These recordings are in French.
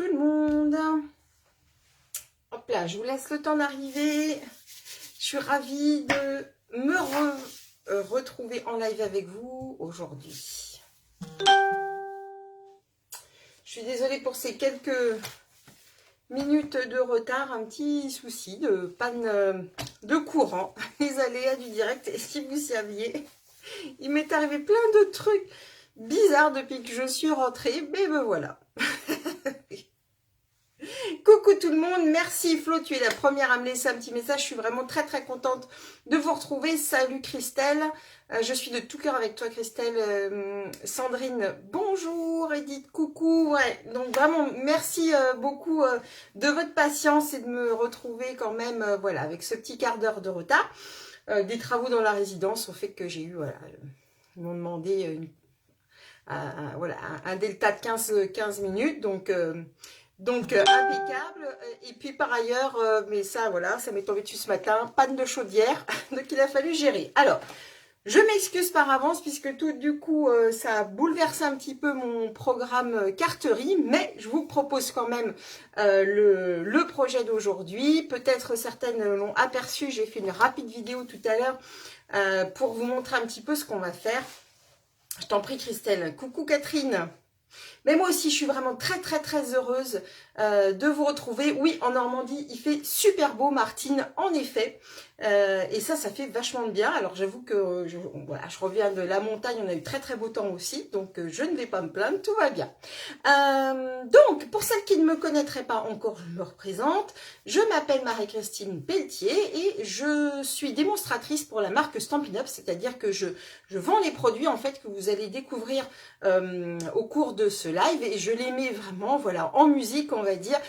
tout le monde. Hop là, je vous laisse le temps d'arriver. Je suis ravie de me retrouver en live avec vous aujourd'hui. Je suis désolée pour ces quelques minutes de retard, un petit souci de panne de courant, les aléas du direct. Et si vous saviez, il m'est arrivé plein de trucs bizarres depuis que je suis rentrée, mais me voilà. Coucou tout le monde, merci Flo, tu es la première à me laisser un petit message, je suis vraiment très très contente de vous retrouver. Salut Christelle, je suis de tout cœur avec toi Christelle. Sandrine, bonjour. Edith, coucou. Ouais, donc vraiment merci beaucoup de votre patience et de me retrouver quand même voilà, avec ce petit quart d'heure de retard. Des travaux dans la résidence ont fait que j'ai eu, voilà, ils m'ont demandé voilà, un delta de 15 minutes, donc impeccable. Et puis par ailleurs, mais ça voilà, ça m'est tombé dessus ce matin, panne de chaudière, donc il a fallu gérer. Alors, je m'excuse par avance puisque tout du coup ça a bouleversé un petit peu mon programme carterie, mais je vous propose quand même le projet d'aujourd'hui. Peut-être certaines l'ont aperçu, j'ai fait une rapide vidéo tout à l'heure pour vous montrer un petit peu ce qu'on va faire. Je t'en prie Christelle. Coucou Catherine. Mais moi aussi, je suis vraiment très très très heureuse de vous retrouver. Oui, en Normandie, il fait super beau, Martine, en effet. Et ça fait vachement de bien. Alors j'avoue que voilà, je reviens de la montagne, on a eu très très beau temps aussi. Donc je ne vais pas me plaindre, tout va bien. Donc, pour celles qui ne me connaîtraient pas encore, je me représente. Je m'appelle Marie-Christine Pelletier et je suis démonstratrice pour la marque Stampin' Up. C'est-à-dire que je vends les produits en fait que vous allez découvrir au cours de ce live, et je les mets vraiment voilà en musique, on va dire,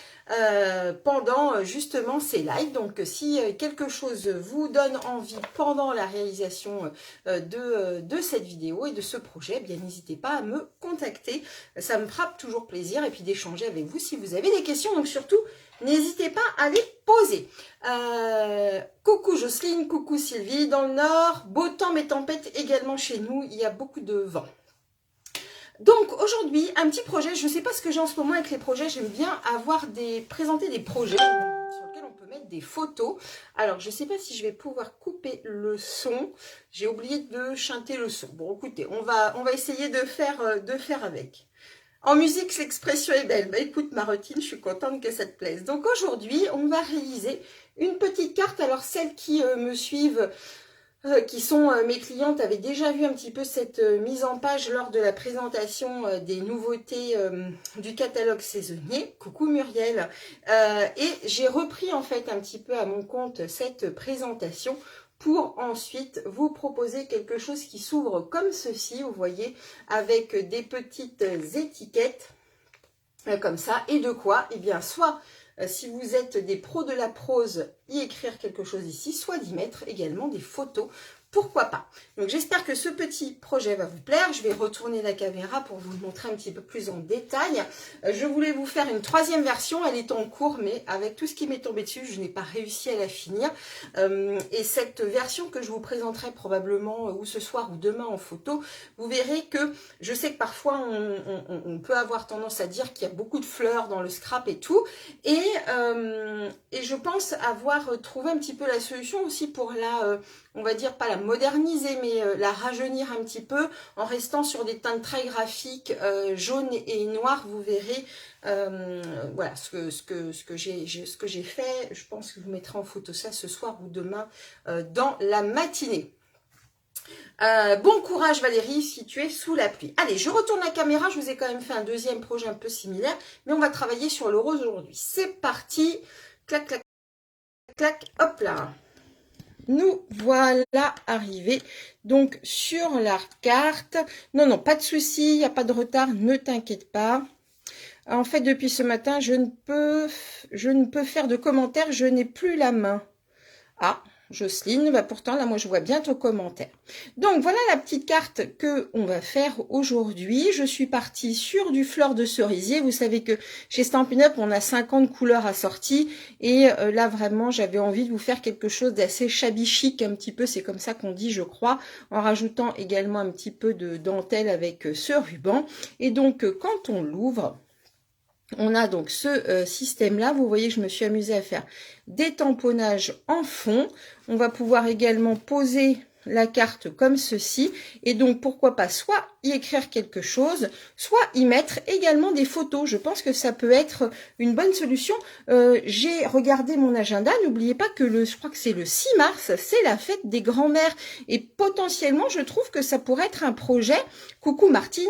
pendant justement ces lives. Donc si quelque chose vous donne envie pendant la réalisation de cette vidéo et de ce projet, eh bien n'hésitez pas à me contacter, ça me fera toujours plaisir, et puis d'échanger avec vous si vous avez des questions. Donc surtout n'hésitez pas à les poser. Coucou Jocelyne, coucou Sylvie, dans le nord, beau temps mais tempête également chez nous, il y a beaucoup de vent. Donc aujourd'hui, un petit projet, je ne sais pas ce que j'ai en ce moment avec les projets, j'aime bien présenter des projets sur lesquels on peut mettre des photos. Alors je ne sais pas si je vais pouvoir couper le son, j'ai oublié de chanter le son. Bon écoutez, on va essayer de faire avec. En musique, l'expression est belle. Bah écoute Marotine, je suis contente que ça te plaise. Donc aujourd'hui, on va réaliser une petite carte. Alors celles qui me suivent, qui sont mes clientes, avaient déjà vu un petit peu cette mise en page lors de la présentation des nouveautés du catalogue saisonnier. Coucou Muriel. Et j'ai repris en fait un petit peu à mon compte cette présentation pour ensuite vous proposer quelque chose qui s'ouvre comme ceci, vous voyez, avec des petites étiquettes comme ça. Et de quoi? Eh bien, soit si vous êtes des pros de la prose, y écrire quelque chose ici, soit d'y mettre également des photos. Pourquoi pas? Donc j'espère que ce petit projet va vous plaire. Je vais retourner la caméra pour vous le montrer un petit peu plus en détail. Je voulais vous faire une troisième version, elle est en cours, mais avec tout ce qui m'est tombé dessus, je n'ai pas réussi à la finir. Et cette version que je vous présenterai probablement ou ce soir ou demain en photo, vous verrez que je sais que parfois on peut avoir tendance à dire qu'il y a beaucoup de fleurs dans le scrap et tout. Et je pense avoir trouvé un petit peu la solution aussi pour on va dire pas la moderniser, mais la rajeunir un petit peu en restant sur des teintes très graphiques, jaune et noir. Vous verrez voilà ce que j'ai fait. Je pense que je vous mettrai en photo ça ce soir ou demain dans la matinée. Bon courage Valérie si tu es sous la pluie. Allez, je retourne la caméra, je vous ai quand même fait un deuxième projet un peu similaire, mais on va travailler sur le rose aujourd'hui. C'est parti, clac, clac, clac, hop là. Nous voilà arrivés donc sur la carte. Non, non, pas de souci, il n'y a pas de retard, ne t'inquiète pas. En fait, depuis ce matin, je ne peux faire de commentaires, je n'ai plus la main. Ah, Jocelyne, bah pourtant là moi je vois bien ton commentaire. Donc voilà la petite carte que on va faire aujourd'hui. Je suis partie sur du fleur de cerisier. Vous savez que chez Stampin' Up on a 50 couleurs assorties et là vraiment j'avais envie de vous faire quelque chose d'assez shabby chic un petit peu, c'est comme ça qu'on dit je crois, en rajoutant également un petit peu de dentelle avec ce ruban. Et donc quand on l'ouvre, on a donc ce système-là. Vous voyez, je me suis amusée à faire des tamponnages en fond. On va pouvoir également poser la carte comme ceci. Et donc, pourquoi pas soit y écrire quelque chose, soit y mettre également des photos. Je pense que ça peut être une bonne solution. J'ai regardé mon agenda. N'oubliez pas que je crois que c'est le 6 mars, c'est la fête des grands-mères. Et potentiellement, je trouve que ça pourrait être un projet. Coucou Martine.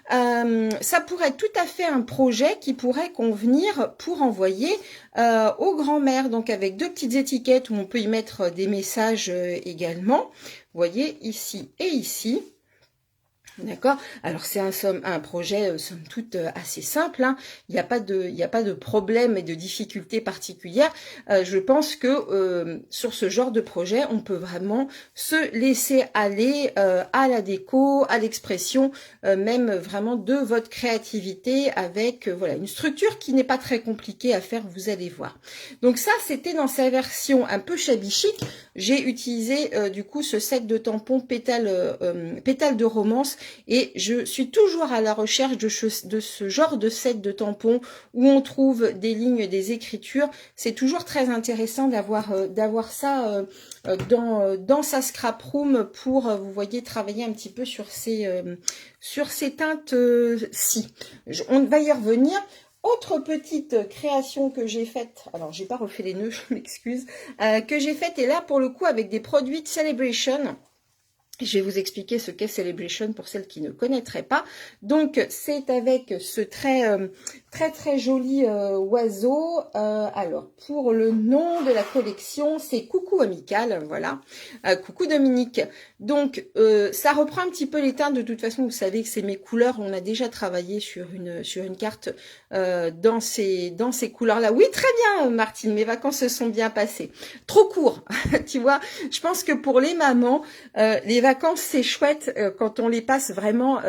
Ça pourrait être tout à fait un projet qui pourrait convenir pour envoyer aux grands-mères. Donc, avec deux petites étiquettes où on peut y mettre des messages également. Vous voyez, ici et ici. D'accord. Alors c'est un projet somme toute assez simple. Hein. Il n'y a pas de problème et de difficulté particulière. Je pense que sur ce genre de projet, on peut vraiment se laisser aller à la déco, à l'expression, même vraiment de votre créativité avec voilà une structure qui n'est pas très compliquée à faire. Vous allez voir. Donc ça, c'était dans sa version un peu shabby chic. J'ai utilisé du coup ce set de tampons pétales de romance. Et je suis toujours à la recherche de ce genre de set de tampons où on trouve des lignes, des écritures. C'est toujours très intéressant d'avoir ça dans sa scrap room pour, vous voyez, travailler un petit peu sur ces teintes-ci. On va y revenir. Autre petite création que j'ai faite, alors j'ai pas refait les nœuds, je m'excuse, que j'ai faite, et là pour le coup avec des produits de Celebration. Je vais vous expliquer ce qu'est Celebration pour celles qui ne connaîtraient pas. Donc, c'est avec ce très joli oiseau. Alors, pour le nom de la collection, c'est Coucou Amical, voilà. Coucou Dominique. Donc, ça reprend un petit peu les teintes. De toute façon, vous savez que c'est mes couleurs. On a déjà travaillé sur une carte dans ces couleurs-là. Oui, très bien, Martine. Mes vacances se sont bien passées. Trop court, tu vois. Je pense que pour les mamans, les vacances, c'est chouette quand on les passe vraiment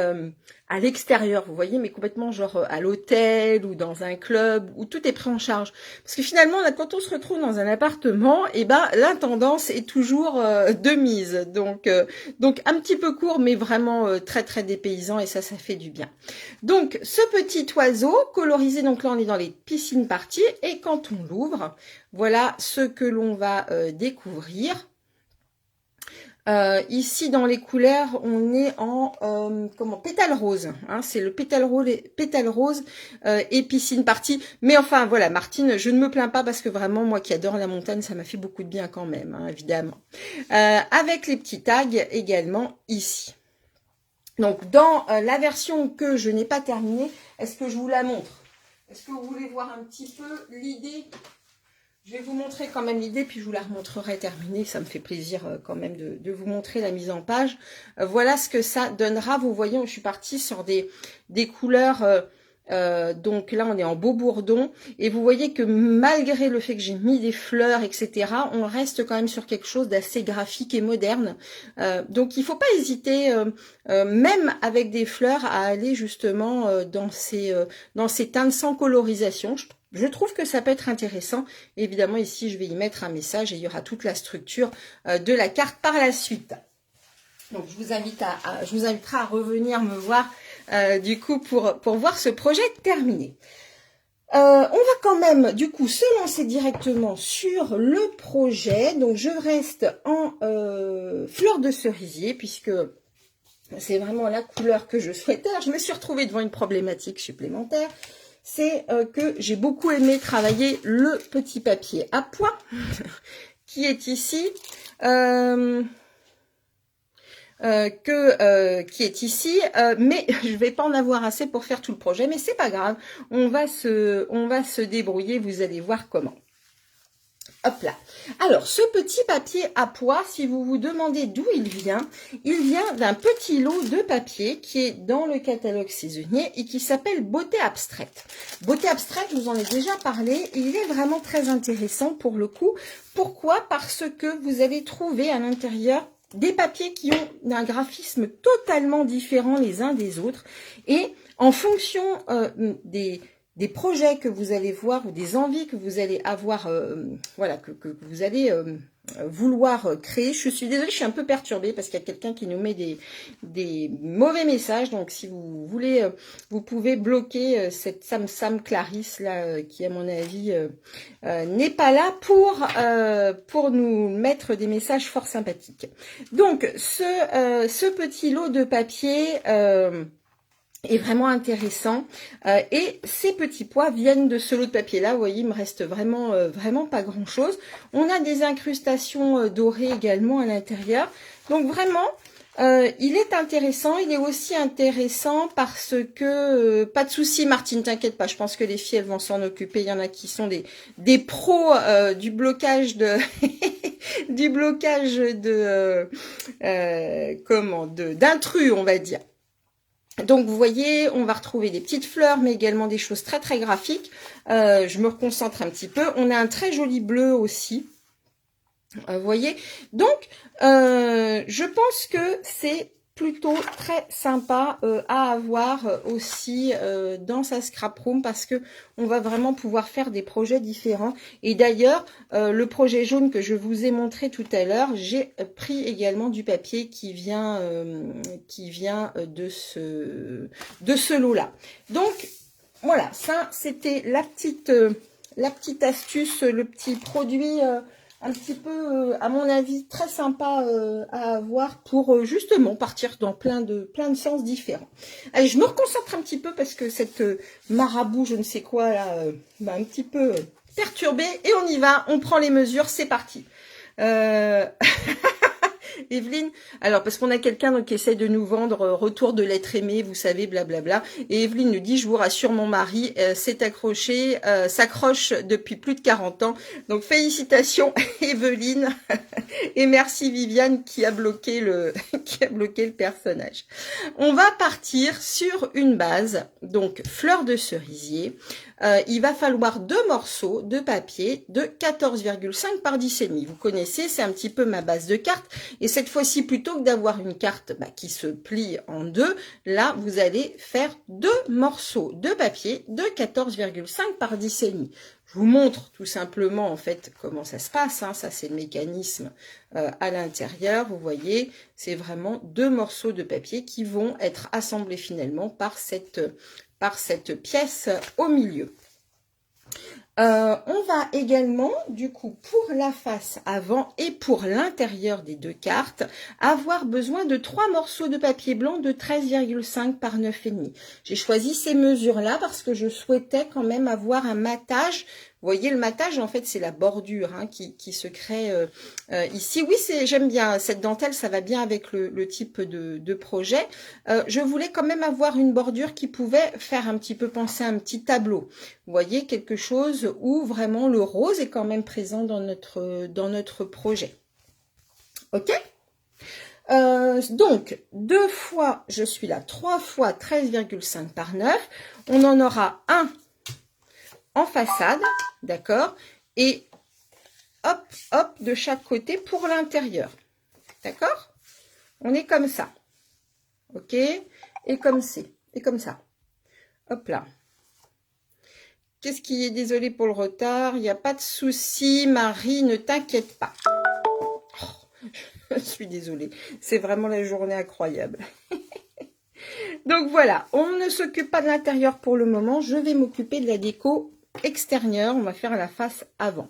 à l'extérieur, vous voyez, mais complètement genre à l'hôtel ou dans un club où tout est pris en charge. Parce que finalement, là, quand on se retrouve dans un appartement, et ben l'intendance est toujours de mise. Donc un petit peu court, mais vraiment très dépaysant, et ça fait du bien. Donc ce petit oiseau colorisé, donc là on est dans les piscines parties, et quand on l'ouvre, voilà ce que l'on va découvrir. Ici dans les couleurs, on est en pétale rose. Hein, c'est le pétale rose et piscine partie. Mais enfin voilà, Martine, je ne me plains pas parce que vraiment moi qui adore la montagne, ça m'a fait beaucoup de bien quand même, hein, évidemment. Avec les petits tags également ici. Donc dans la version que je n'ai pas terminée, est-ce que je vous la montre? Est-ce que vous voulez voir un petit peu l'idée? Je vais vous montrer quand même l'idée, puis je vous la remontrerai terminée. Ça me fait plaisir quand même de vous montrer la mise en page. Voilà ce que ça donnera. Vous voyez, je suis partie sur des couleurs. Donc là, on est en beau bourdon. Et vous voyez que malgré le fait que j'ai mis des fleurs, etc., on reste quand même sur quelque chose d'assez graphique et moderne. Donc il ne faut pas hésiter, même avec des fleurs, à aller justement dans ces teintes sans colorisation. Je trouve que ça peut être intéressant. Évidemment, ici, je vais y mettre un message et il y aura toute la structure de la carte par la suite. Donc, je vous inviterai à revenir me voir du coup pour voir ce projet terminé. On va quand même du coup se lancer directement sur le projet. Donc, je reste en fleur de cerisier puisque c'est vraiment la couleur que je souhaitais. Alors, je me suis retrouvée devant une problématique supplémentaire. C'est que j'ai beaucoup aimé travailler le petit papier à pois qui est ici, mais je vais pas en avoir assez pour faire tout le projet, mais c'est pas grave, on va se débrouiller, vous allez voir comment. Hop là. Alors, ce petit papier à pois, si vous vous demandez d'où il vient d'un petit lot de papier qui est dans le catalogue saisonnier et qui s'appelle Beauté Abstraite. Beauté Abstraite, je vous en ai déjà parlé, il est vraiment très intéressant pour le coup. Pourquoi? Parce que vous allez trouver à l'intérieur des papiers qui ont un graphisme totalement différent les uns des autres et en fonction des projets que vous allez voir ou des envies que vous allez avoir, voilà, que vous allez vouloir créer. Je suis désolée, je suis un peu perturbée parce qu'il y a quelqu'un qui nous met des mauvais messages. Donc, si vous voulez, vous pouvez bloquer cette Sam Clarisse là, qui à mon avis n'est pas là pour nous mettre des messages fort sympathiques. Donc, ce petit lot de papier est vraiment intéressant et ces petits pois viennent de ce lot de papier là. Vous voyez, il me reste vraiment pas grand chose. On a des incrustations dorées également à l'intérieur, donc vraiment il est intéressant. Il est aussi intéressant parce que pas de souci Martine, t'inquiète pas, je pense que les filles elles vont s'en occuper. Il y en a qui sont des pros du blocage de du blocage de d'intrus, on va dire. Donc vous voyez, on va retrouver des petites fleurs, mais également des choses très très graphiques. Je me reconcentre un petit peu. On a un très joli bleu aussi. Vous voyez. Donc, je pense que c'est plutôt très sympa à avoir aussi dans sa scrap room parce que on va vraiment pouvoir faire des projets différents. Et d'ailleurs, le projet jaune que je vous ai montré tout à l'heure, j'ai pris également du papier qui vient de ce lot-là. Donc voilà, ça c'était la petite astuce, le petit produit un petit peu, à mon avis, très sympa à avoir pour justement partir dans plein de sens différents. Allez, je me reconcentre un petit peu parce que cette marabout, je ne sais quoi, là, m'a un petit peu perturbée. Et on y va, on prend les mesures, c'est parti. Evelyne, alors parce qu'on a quelqu'un qui essaie de nous vendre retour de l'être aimé, vous savez, blablabla. Et Evelyne nous dit, je vous rassure, mon mari s'est accroché, s'accroche depuis plus de 40 ans. Donc félicitations Evelyne et merci Viviane qui a bloqué le personnage. On va partir sur une base, donc fleur de cerisier. Il va falloir 2 morceaux de papier de 14,5 par 10,5. Vous connaissez, c'est un petit peu ma base de carte. Et cette fois-ci, plutôt que d'avoir une carte qui se plie en deux, là, vous allez faire 2 morceaux de papier de 14,5 par 10,5. Je vous montre tout simplement en fait comment ça se passe. Hein. Ça, c'est le mécanisme à l'intérieur. Vous voyez, c'est vraiment 2 morceaux de papier qui vont être assemblés finalement par cette pièce au milieu. On va également, du coup, pour la face avant et pour l'intérieur des 2 cartes, avoir besoin de 3 morceaux de papier blanc de 13,5 par 9,5. J'ai choisi ces mesures-là parce que je souhaitais quand même avoir un matage. Vous voyez, le matage, en fait, c'est la bordure qui se crée ici. Oui, j'aime bien cette dentelle, ça va bien avec le type de projet. Je voulais quand même avoir une bordure qui pouvait faire un petit peu penser à un petit tableau. Vous voyez, quelque chose où vraiment le rose est quand même présent dans notre projet. Ok ? Donc, 2 fois, je suis là, 3 fois 13,5 par 9. On en aura un en façade, d'accord, et hop, hop, de chaque côté pour l'intérieur, d'accord. On est comme ça, ok, et comme ça, hop là. Qu'est-ce qui est, désolé pour le retard, il n'y a pas de souci, Marie, ne t'inquiète pas. Oh, je suis désolée, c'est vraiment la journée incroyable. Donc voilà, on ne s'occupe pas de l'intérieur pour le moment, je vais m'occuper de la déco extérieure, on va faire la face avant.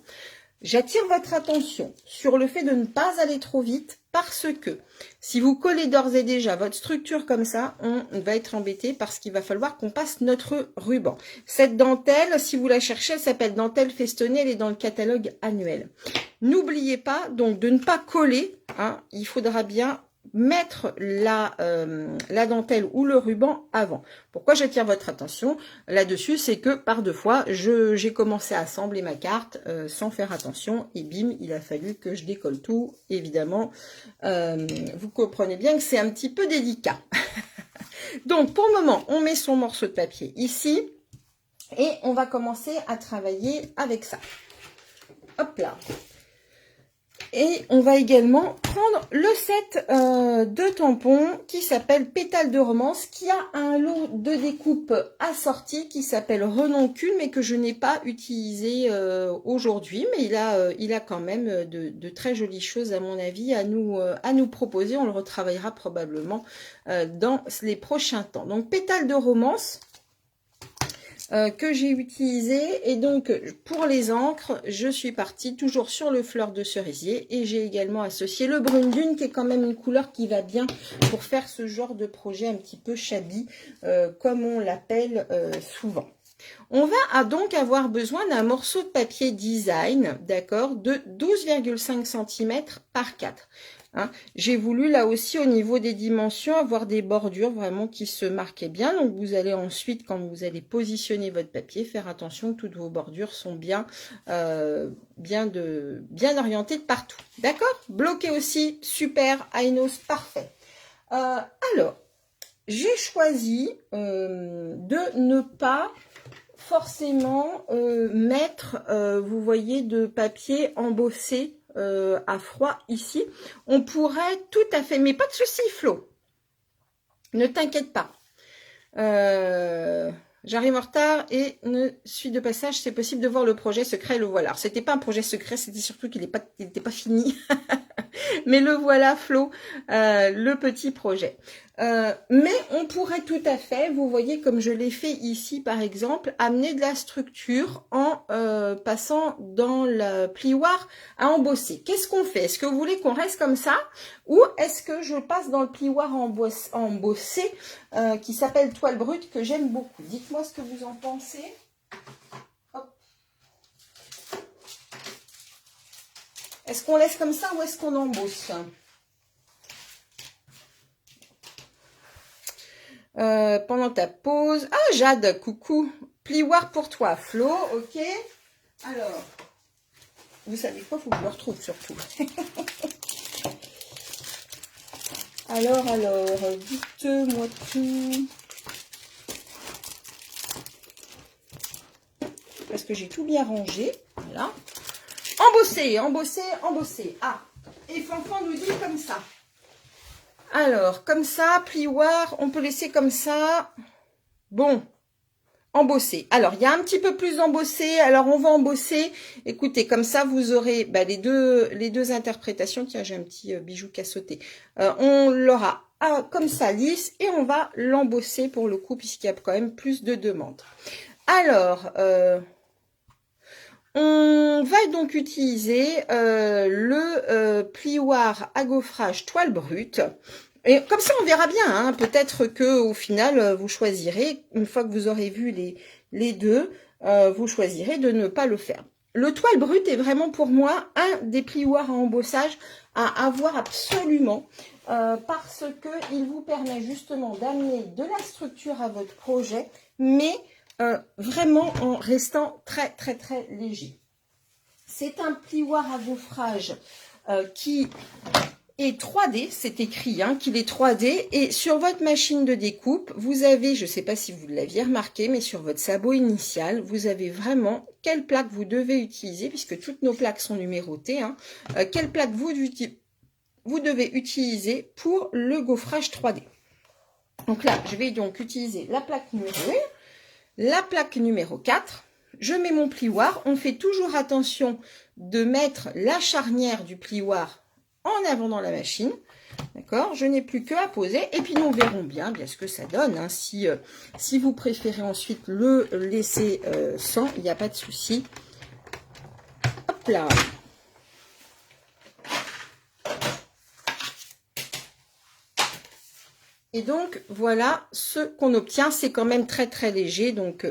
J'attire votre attention sur le fait de ne pas aller trop vite parce que si vous collez d'ores et déjà votre structure comme ça, on va être embêté parce qu'il va falloir qu'on passe notre ruban. Cette dentelle, si vous la cherchez, elle s'appelle dentelle festonnée, elle est dans le catalogue annuel. N'oubliez pas donc de ne pas coller, hein, il faudra bien mettre la dentelle ou le ruban avant. Pourquoi j'attire votre attention là-dessus, c'est que par 2 fois, j'ai commencé à assembler ma carte sans faire attention et bim, il a fallu que je décolle tout. Évidemment, vous comprenez bien que c'est un petit peu délicat. Donc, pour le moment, on met son morceau de papier ici et on va commencer à travailler avec ça. Hop là. Et on va également prendre le set de tampons qui s'appelle Pétale de romance, qui a un lot de découpe assorti qui s'appelle Renoncule, mais que je n'ai pas utilisé aujourd'hui. Mais il a quand même de très jolies choses, à mon avis, à nous proposer. On le retravaillera probablement dans les prochains temps. Donc, Pétale de romance. Que j'ai utilisé, et donc pour les encres je suis partie toujours sur le fleur de cerisier, et j'ai également associé le brune dune, qui est quand même une couleur qui va bien pour faire ce genre de projet un petit peu shabby, comme on l'appelle souvent. On va donc avoir besoin d'un morceau de papier design, d'accord, de 12,5 cm par 4. Hein. J'ai voulu là aussi au niveau des dimensions avoir des bordures vraiment qui se marquaient bien. Donc vous allez ensuite, quand vous allez positionner votre papier, faire attention que toutes vos bordures sont bien orientées de partout. D'accord? Bloqué aussi, super, Ainos, parfait. Alors, j'ai choisi de ne pas forcément mettre, vous voyez, de papier embossé à froid ici. On pourrait tout à fait, mais pas de souci, Flo. Ne t'inquiète pas. J'arrive en retard et ne suis de passage. C'est possible de voir le projet secret. Le voilà. Alors, c'était pas un projet secret, c'était surtout qu'il n'était pas fini. Mais le voilà, Flo, le petit projet. Mais on pourrait tout à fait, vous voyez comme je l'ai fait ici par exemple, amener de la structure en passant dans le plioir à embosser. Qu'est-ce qu'on fait? Est-ce que vous voulez qu'on reste comme ça, ou est-ce que je passe dans le plioir à embosser qui s'appelle toile brute, que j'aime beaucoup? Dites-moi ce que vous en pensez. Est-ce qu'on laisse comme ça ou est-ce qu'on embosse? Pendant ta pause. Ah, Jade, coucou. Plioir pour toi, Flo, ok. Alors, vous savez quoi, faut que je le retrouve surtout. alors, dites-moi tout. Parce que j'ai tout bien rangé. Voilà. Embosser, embosser, embosser. Ah, et Fanfan nous dit comme ça. Alors, comme ça, plioir, on peut laisser comme ça. Bon, embosser. Alors, il y a un petit peu plus d'embossé. Alors, on va embosser. Écoutez, comme ça, vous aurez les deux interprétations. Tiens, j'ai un petit bijou qui a sauté. On l'aura comme ça, lisse. Et on va l'embosser pour le coup, puisqu'il y a quand même plus de demandes. Alors, on va donc utiliser le plioir à gaufrage toile brute. Et comme ça, on verra bien. Hein. Peut-être que au final, vous choisirez, une fois que vous aurez vu les deux, vous choisirez de ne pas le faire. Le toile brute est vraiment pour moi un des plioirs à embossage à avoir absolument, parce que il vous permet justement d'amener de la structure à votre projet, mais vraiment en restant très très très léger. C'est un plioir à gaufrage qui est 3D, c'est écrit qu'il est 3D, et sur votre machine de découpe, vous avez, je ne sais pas si vous l'aviez remarqué, mais sur votre sabot initial, vous avez vraiment quelle plaque vous devez utiliser, puisque toutes nos plaques sont numérotées, quelle plaque vous devez utiliser pour le gaufrage 3D. Donc là, je vais donc utiliser la plaque numéro 1, la plaque numéro 4, je mets mon plioir, on fait toujours attention de mettre la charnière du plioir en avant dans la machine, d'accord? Je n'ai plus qu'à poser, et puis nous verrons bien ce que ça donne, hein. Si vous préférez ensuite le laisser sans, il n'y a pas de souci. Hop là. Et donc, voilà ce qu'on obtient. C'est quand même très, très léger. Donc,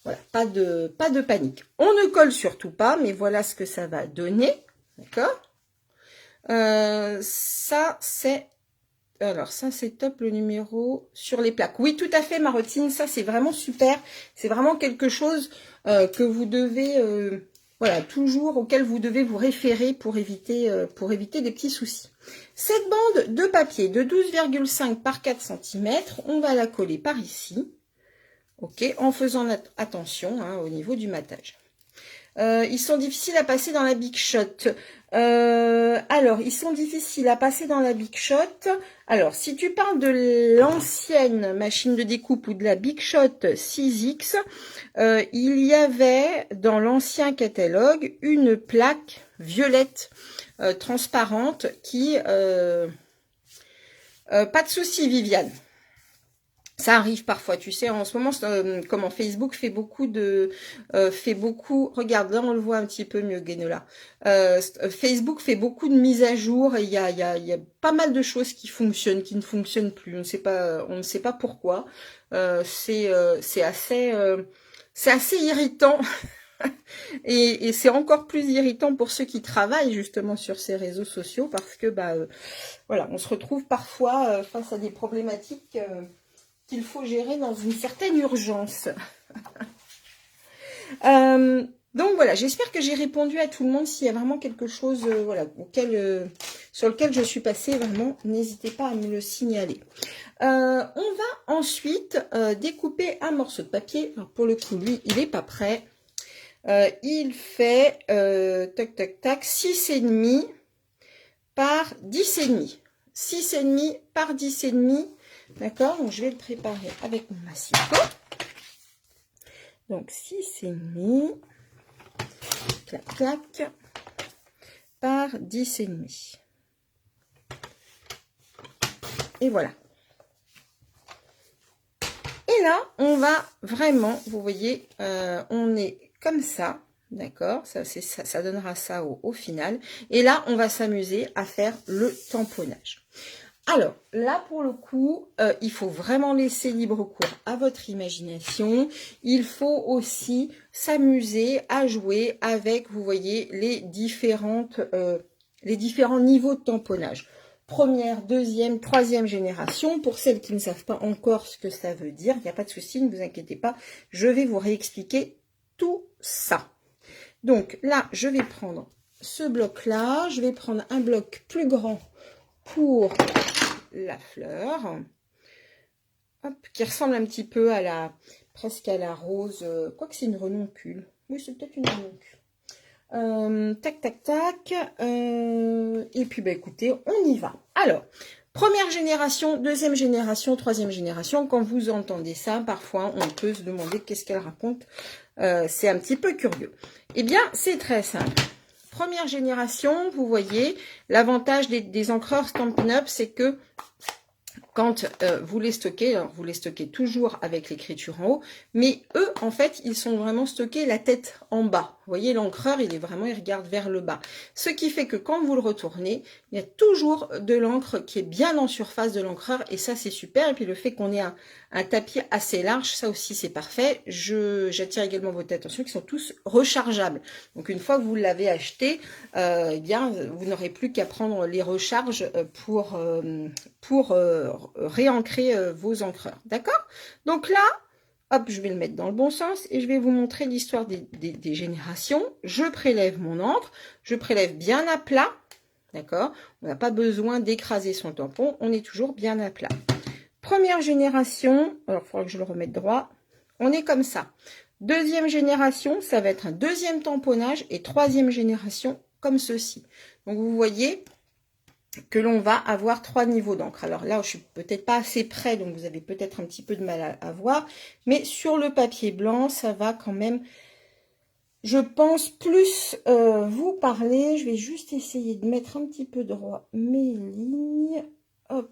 voilà, pas de panique. On ne colle surtout pas, mais voilà ce que ça va donner. D'accord? Ça, c'est... Alors, ça, c'est top, le numéro sur les plaques. Oui, tout à fait, Marotine. Ça, c'est vraiment super. C'est vraiment quelque chose que vous devez... voilà, toujours auquel vous devez vous référer pour éviter des petits soucis. Cette bande de papier de 12,5 par 4 cm, on va la coller par ici, ok, en faisant attention au niveau du matage. Ils sont difficiles à passer dans la Big Shot. Alors, ils sont difficiles à passer dans la Big Shot. Alors, si tu parles de l'ancienne machine de découpe ou de la Big Shot 6X, il y avait dans l'ancien catalogue une plaque violette transparente qui... pas de souci, Viviane. Ça arrive parfois, tu sais, en ce moment, comment Facebook fait beaucoup regarde, là on le voit un petit peu mieux, Guénola. Facebook fait beaucoup de mises à jour et il y a pas mal de choses qui fonctionnent, qui ne fonctionnent plus. On ne sait pas pourquoi. C'est assez irritant. Et c'est encore plus irritant pour ceux qui travaillent justement sur ces réseaux sociaux parce que voilà, on se retrouve parfois face à des problématiques qu'il faut gérer dans une certaine urgence. Donc voilà, j'espère que j'ai répondu à tout le monde. S'il y a vraiment quelque chose voilà, sur lequel je suis passée, vraiment, n'hésitez pas à me le signaler. On va ensuite découper un morceau de papier. Alors pour le coup, lui, il n'est pas prêt. Il fait tac tac tac 6,5 par 10,5. 6,5 par 10,5. D'accord, donc je vais le préparer avec mon massicot. Donc 6,5, clac clac, par 10,5. Et voilà. Et là, on va vraiment, vous voyez, on est comme ça, d'accord, ça donnera ça au final. Et là, on va s'amuser à faire le tamponnage. Alors, là, pour le coup, il faut vraiment laisser libre cours à votre imagination. Il faut aussi s'amuser à jouer avec, vous voyez, les différents niveaux de tamponnage. Première, deuxième, troisième génération. Pour celles qui ne savent pas encore ce que ça veut dire, il n'y a pas de souci, ne vous inquiétez pas. Je vais vous réexpliquer tout ça. Donc là, je vais prendre ce bloc-là. Je vais prendre un bloc plus grand pour la fleur, hop, qui ressemble un petit peu à presque à la rose, quoique c'est une renoncule. Oui, c'est peut-être une renoncule. Tac, tac, tac. Et puis, écoutez, on y va. Alors, première génération, deuxième génération, troisième génération. Quand vous entendez ça, parfois, on peut se demander qu'est-ce qu'elle raconte. C'est un petit peu curieux. Eh bien, c'est très simple. Première génération, vous voyez, l'avantage des encreurs Stampin' Up, c'est que quand vous les stockez, alors vous les stockez toujours avec l'écriture en haut, mais eux, en fait, ils sont vraiment stockés la tête en bas. Vous voyez, l'encreur, il regarde vers le bas. Ce qui fait que quand vous le retournez, il y a toujours de l'encre qui est bien en surface de l'encreur, et ça, c'est super. Et puis, le fait qu'on ait un tapis assez large, ça aussi, c'est parfait. J'attire également votre attention qu'ils sont tous rechargeables. Donc, une fois que vous l'avez acheté, eh bien, vous n'aurez plus qu'à prendre les recharges pour réancrer vos encreurs. D'accord? Donc là, hop, je vais le mettre dans le bon sens et je vais vous montrer l'histoire des générations. Je prélève mon encre, je prélève bien à plat, d'accord? On n'a pas besoin d'écraser son tampon, on est toujours bien à plat. Première génération, alors il faudra que je le remette droit, on est comme ça. Deuxième génération, ça va être un deuxième tamponnage et troisième génération comme ceci. Donc vous voyez que l'on va avoir 3 niveaux d'encre. Alors là, je suis peut-être pas assez près, donc vous avez peut-être un petit peu de mal à voir. Mais sur le papier blanc, ça va quand même, je pense, plus vous parler. Je vais juste essayer de mettre un petit peu droit mes lignes. Hop.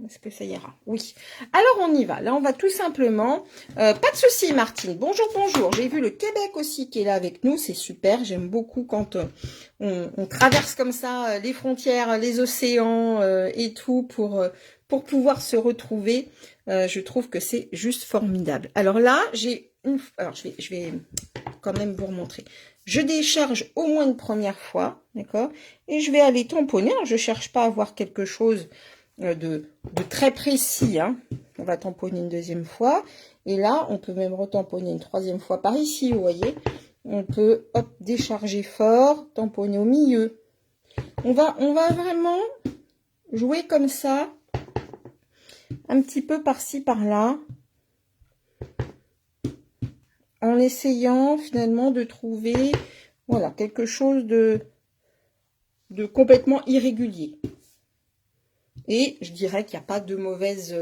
Est-ce que ça ira? Oui. Alors, on y va. Là, on va tout simplement... pas de souci, Martine. Bonjour, bonjour. J'ai vu le Québec aussi qui est là avec nous. C'est super. J'aime beaucoup quand on traverse comme ça les frontières, les océans et tout pour pouvoir se retrouver. Je trouve que c'est juste formidable. Alors là, j'ai une... Alors, je vais quand même vous remontrer. Je décharge au moins une première fois, d'accord? Et je vais aller tamponner. Alors, je cherche pas à avoir quelque chose... De très précis, hein. On va tamponner une deuxième fois et là on peut même retamponner une troisième fois par ici, vous voyez, on peut hop, décharger fort, tamponner au milieu, on va vraiment jouer comme ça un petit peu par-ci par-là. en essayant finalement de trouver, voilà, quelque chose de complètement irrégulier. Et je dirais qu'il n'y a pas de mauvaise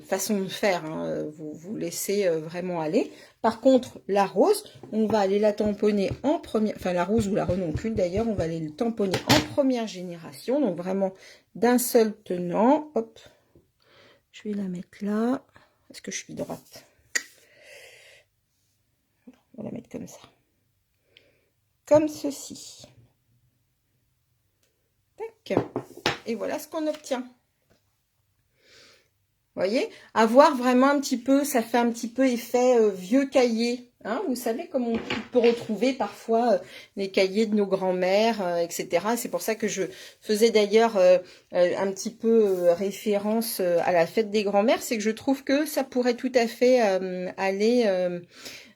façon de faire. Hein. Vous laissez vraiment aller. Par contre, la rose, on va aller la tamponner en première... Enfin, la rose ou la renoncule, d'ailleurs, on va aller le tamponner en première génération. Donc, vraiment d'un seul tenant. Hop. Je vais la mettre là. Est-ce que je suis droite? On va la mettre comme ça. Comme ceci. Tac. Et voilà ce qu'on obtient. Vous voyez, avoir vraiment un petit peu, ça fait un petit peu effet vieux cahier. Hein, vous savez comme on peut retrouver parfois les cahiers de nos grands-mères, etc. C'est pour ça que je faisais d'ailleurs un petit peu référence à la fête des grands-mères. C'est que je trouve que ça pourrait tout à fait aller...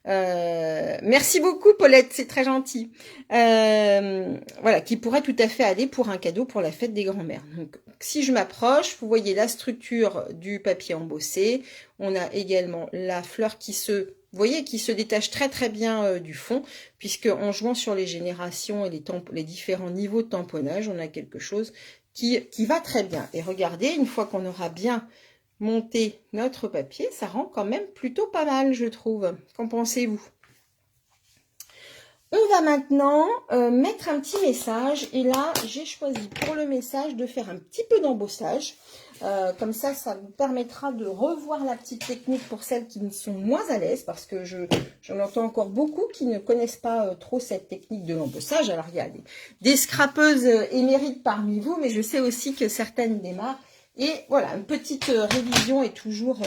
merci beaucoup Paulette, c'est très gentil. Voilà, qui pourrait tout à fait aller pour un cadeau pour la fête des grands-mères. Donc, si je m'approche, vous voyez la structure du papier embossé. On a également la fleur qui se, vous voyez, qui se détache très très bien du fond, puisque en jouant sur les générations et les différents niveaux de tamponnage, on a quelque chose qui va très bien. Et regardez, une fois qu'on aura bien monter notre papier, ça rend quand même plutôt pas mal, je trouve. Qu'en pensez-vous? On va maintenant mettre un petit message. Et là, j'ai choisi pour le message de faire un petit peu d'embossage. Comme ça, ça vous permettra de revoir la petite technique pour celles qui sont moins à l'aise. Parce que j'en entends encore beaucoup qui ne connaissent pas trop cette technique de l'embossage. Alors, il y a des scrapeuses émérites parmi vous, mais je sais aussi que certaines démarrent. Et voilà, une petite révision est toujours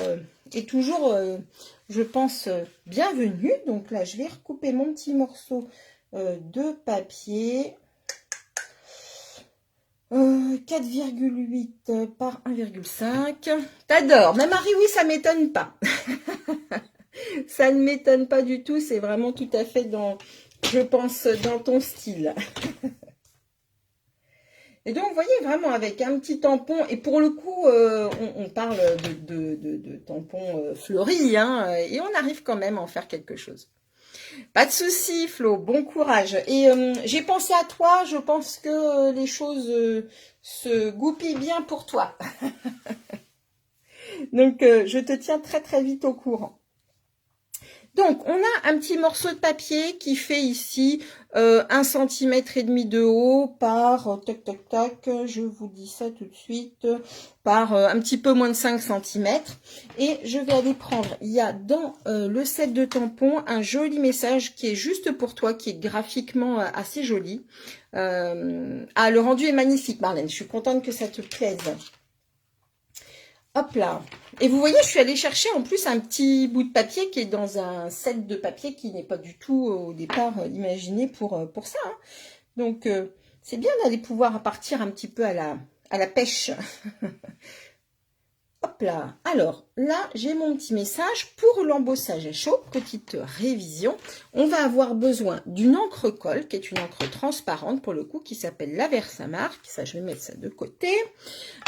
je pense, bienvenue. Donc là, je vais recouper mon petit morceau de papier. 4,8 par 1,5. T'adores. Mais Marie, oui, ça m'étonne pas. Ça ne m'étonne pas du tout. C'est vraiment tout à fait je pense, dans ton style. Et donc, vous voyez, vraiment avec un petit tampon, et pour le coup, on parle de tampon fleuri, hein, et on arrive quand même à en faire quelque chose. Pas de souci, Flo, bon courage. Et j'ai pensé à toi, je pense que les choses se goupillent bien pour toi. Donc, je te tiens très très vite au courant. Donc, on a un petit morceau de papier qui fait ici 1,5 cm de haut par, tac, tac, tac, je vous dis ça tout de suite, par un petit peu moins de 5 cm. Et je vais aller prendre, il y a dans le set de tampons un joli message qui est juste pour toi, qui est graphiquement assez joli. Ah, le rendu est magnifique, Marlène, je suis contente que ça te plaise. Hop là. Et vous voyez, je suis allée chercher en plus un petit bout de papier qui est dans un set de papier qui n'est pas du tout au départ imaginé pour ça. Hein. Donc, c'est bien d'aller pouvoir partir un petit peu à la pêche. Hop là. Alors, là, j'ai mon petit message pour l'embossage à chaud. Petite révision. On va avoir besoin d'une encre colle, qui est une encre transparente pour le coup, qui s'appelle la Versamark. Ça, je vais mettre ça de côté.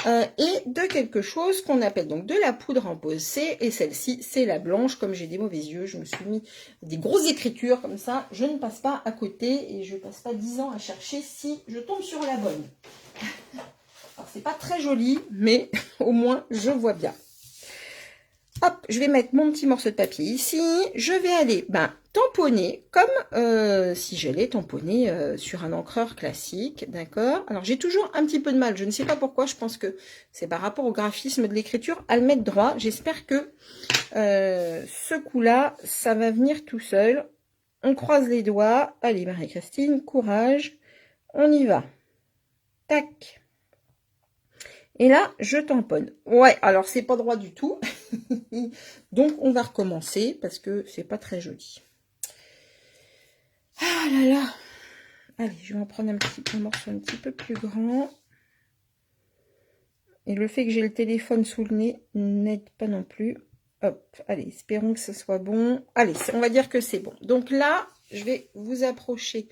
Et de quelque chose qu'on appelle donc de la poudre embossée. Et celle-ci, c'est la blanche. Comme j'ai des mauvais yeux, je me suis mis des grosses écritures comme ça. Je ne passe pas à côté et je ne passe pas 10 ans à chercher si je tombe sur la bonne. Alors, c'est pas très joli, mais au moins, je vois bien. Hop, je vais mettre mon petit morceau de papier ici. Je vais aller tamponner comme si j'allais tamponner sur un encreur classique, d'accord? Alors, j'ai toujours un petit peu de mal. Je ne sais pas pourquoi. Je pense que c'est par rapport au graphisme de l'écriture à le mettre droit. J'espère que ce coup-là, ça va venir tout seul. On croise les doigts. Allez, Marie-Christine, courage. On y va. Tac. Et là, je tamponne. Ouais, alors c'est pas droit du tout. Donc, on va recommencer parce que c'est pas très joli. Ah là là. Allez, je vais en prendre un morceau un petit peu plus grand. Et le fait que j'ai le téléphone sous le nez n'aide pas non plus. Hop, allez, espérons que ce soit bon. Allez, on va dire que c'est bon. Donc là, je vais vous approcher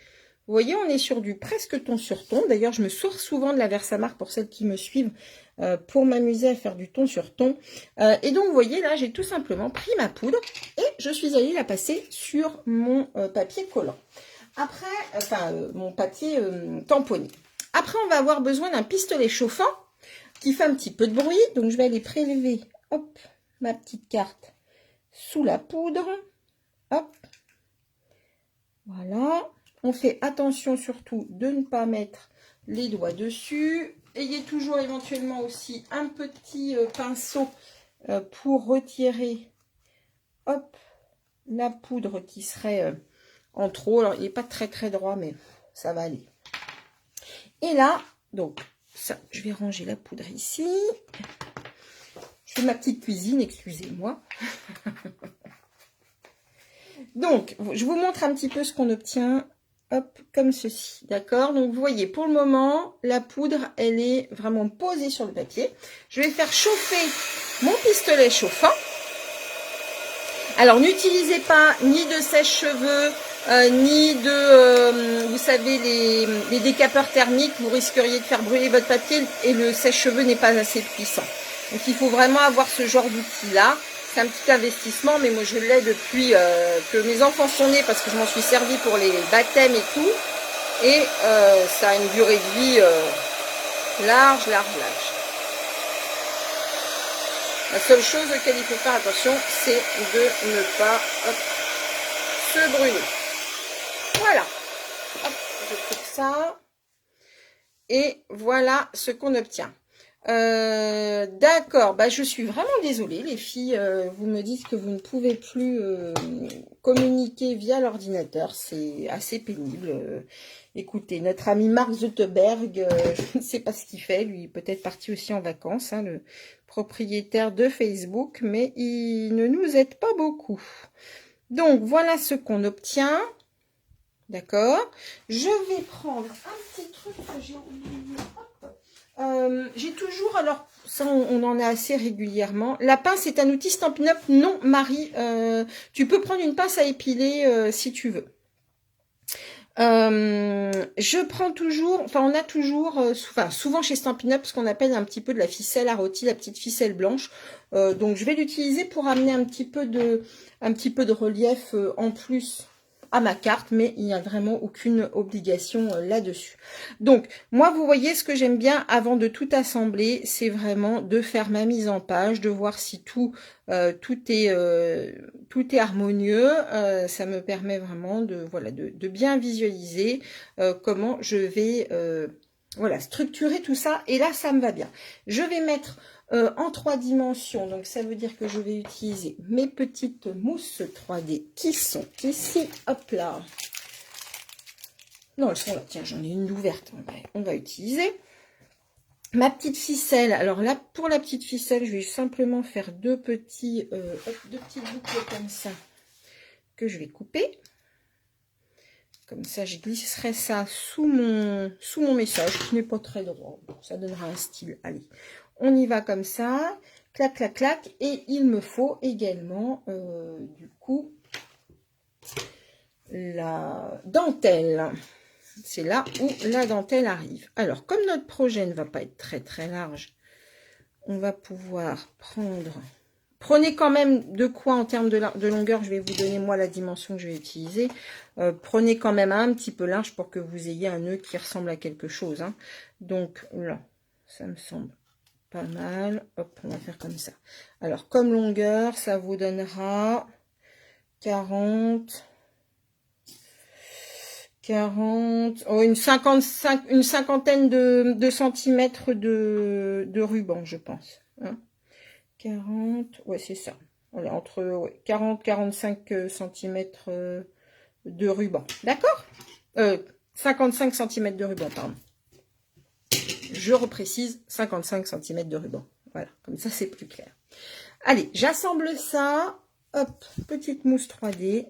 Vous voyez, on est sur du presque ton sur ton. D'ailleurs, je me sors souvent de la Versamark pour celles qui me suivent pour m'amuser à faire du ton sur ton. Et donc, vous voyez, là, j'ai tout simplement pris ma poudre et je suis allée la passer sur mon papier collant. Après, mon papier tamponné. Après, on va avoir besoin d'un pistolet chauffant qui fait un petit peu de bruit. Donc, je vais aller prélever, hop, ma petite carte sous la poudre. Hop. Voilà. On fait attention surtout de ne pas mettre les doigts dessus. Ayez toujours éventuellement aussi un petit pinceau pour retirer, hop, la poudre qui serait en trop. Alors, il n'est pas très très droit, mais ça va aller. Et là, donc, ça, je vais ranger la poudre ici. Je fais ma petite cuisine, excusez-moi. Donc, je vous montre un petit peu ce qu'on obtient. Hop, comme ceci, d'accord? Donc, vous voyez, pour le moment, la poudre, elle est vraiment posée sur le papier. Je vais faire chauffer mon pistolet chauffant. Alors, n'utilisez pas ni de sèche-cheveux, ni de, vous savez, les décapeurs thermiques. Vous risqueriez de faire brûler votre papier et le sèche-cheveux n'est pas assez puissant. Donc, il faut vraiment avoir ce genre d'outil-là. C'est un petit investissement, mais moi je l'ai depuis que mes enfants sont nés parce que je m'en suis servi pour les baptêmes et tout. Et ça a une durée de vie large. La seule chose auquel il faut faire attention, c'est de ne pas se brûler. Voilà. Hop, je coupe ça. Et voilà ce qu'on obtient. D'accord, bah, je suis vraiment désolée les filles, vous me dites que vous ne pouvez plus communiquer via l'ordinateur, c'est assez pénible. Écoutez, notre ami Mark Zuckerberg, je ne sais pas ce qu'il fait, lui est peut-être parti aussi en vacances, hein, le propriétaire de Facebook, mais il ne nous aide pas beaucoup. Donc voilà ce qu'on obtient, d'accord. Je vais prendre un petit truc que j'ai oublié. J'ai toujours, alors ça on en a assez régulièrement, la pince est un outil Stampin' Up. Non Marie, tu peux prendre une pince à épiler si tu veux. Je prends toujours, enfin on a toujours, souvent chez Stampin' Up, ce qu'on appelle un petit peu de la ficelle à rôti, la petite ficelle blanche. Donc je vais l'utiliser pour amener un petit peu de relief en plus à ma carte, mais il n'y a vraiment aucune obligation là-dessus. Donc, moi, vous voyez, ce que j'aime bien avant de tout assembler, c'est vraiment de faire ma mise en page, de voir si tout est harmonieux. Ça me permet vraiment de bien visualiser comment je vais structurer tout ça. Et là, ça me va bien. Je vais mettre en 3 dimensions, donc ça veut dire que je vais utiliser mes petites mousses 3D qui sont ici, hop là. Non, elles sont là, tiens, j'en ai une ouverte, on va utiliser. Ma petite ficelle, alors là, pour la petite ficelle, je vais simplement faire deux petites boucles comme ça, que je vais couper. Comme ça, je glisserai ça sous mon message, qui n'est pas très droit. Ça donnera un style, allez. On y va comme ça, clac, clac, clac. Et il me faut également, du coup, la dentelle. C'est là où la dentelle arrive. Alors, comme notre projet ne va pas être très, très large, on va pouvoir prendre... Prenez quand même de quoi en termes de longueur. Je vais vous donner, moi, la dimension que je vais utiliser. Prenez quand même un petit peu large pour que vous ayez un nœud qui ressemble à quelque chose. Hein. Donc, là, ça me semble... pas mal. Hop, on va faire comme ça. Alors, comme longueur, ça vous donnera 40, oh, une cinquantaine de centimètres de ruban, je pense. Hein, 40, ouais, c'est ça. Voilà, entre 40-45 centimètres de ruban. D'accord 55 centimètres de ruban, pardon. Je reprécise 55 cm de ruban. Voilà, comme ça c'est plus clair. Allez, j'assemble ça. Hop, petite mousse 3D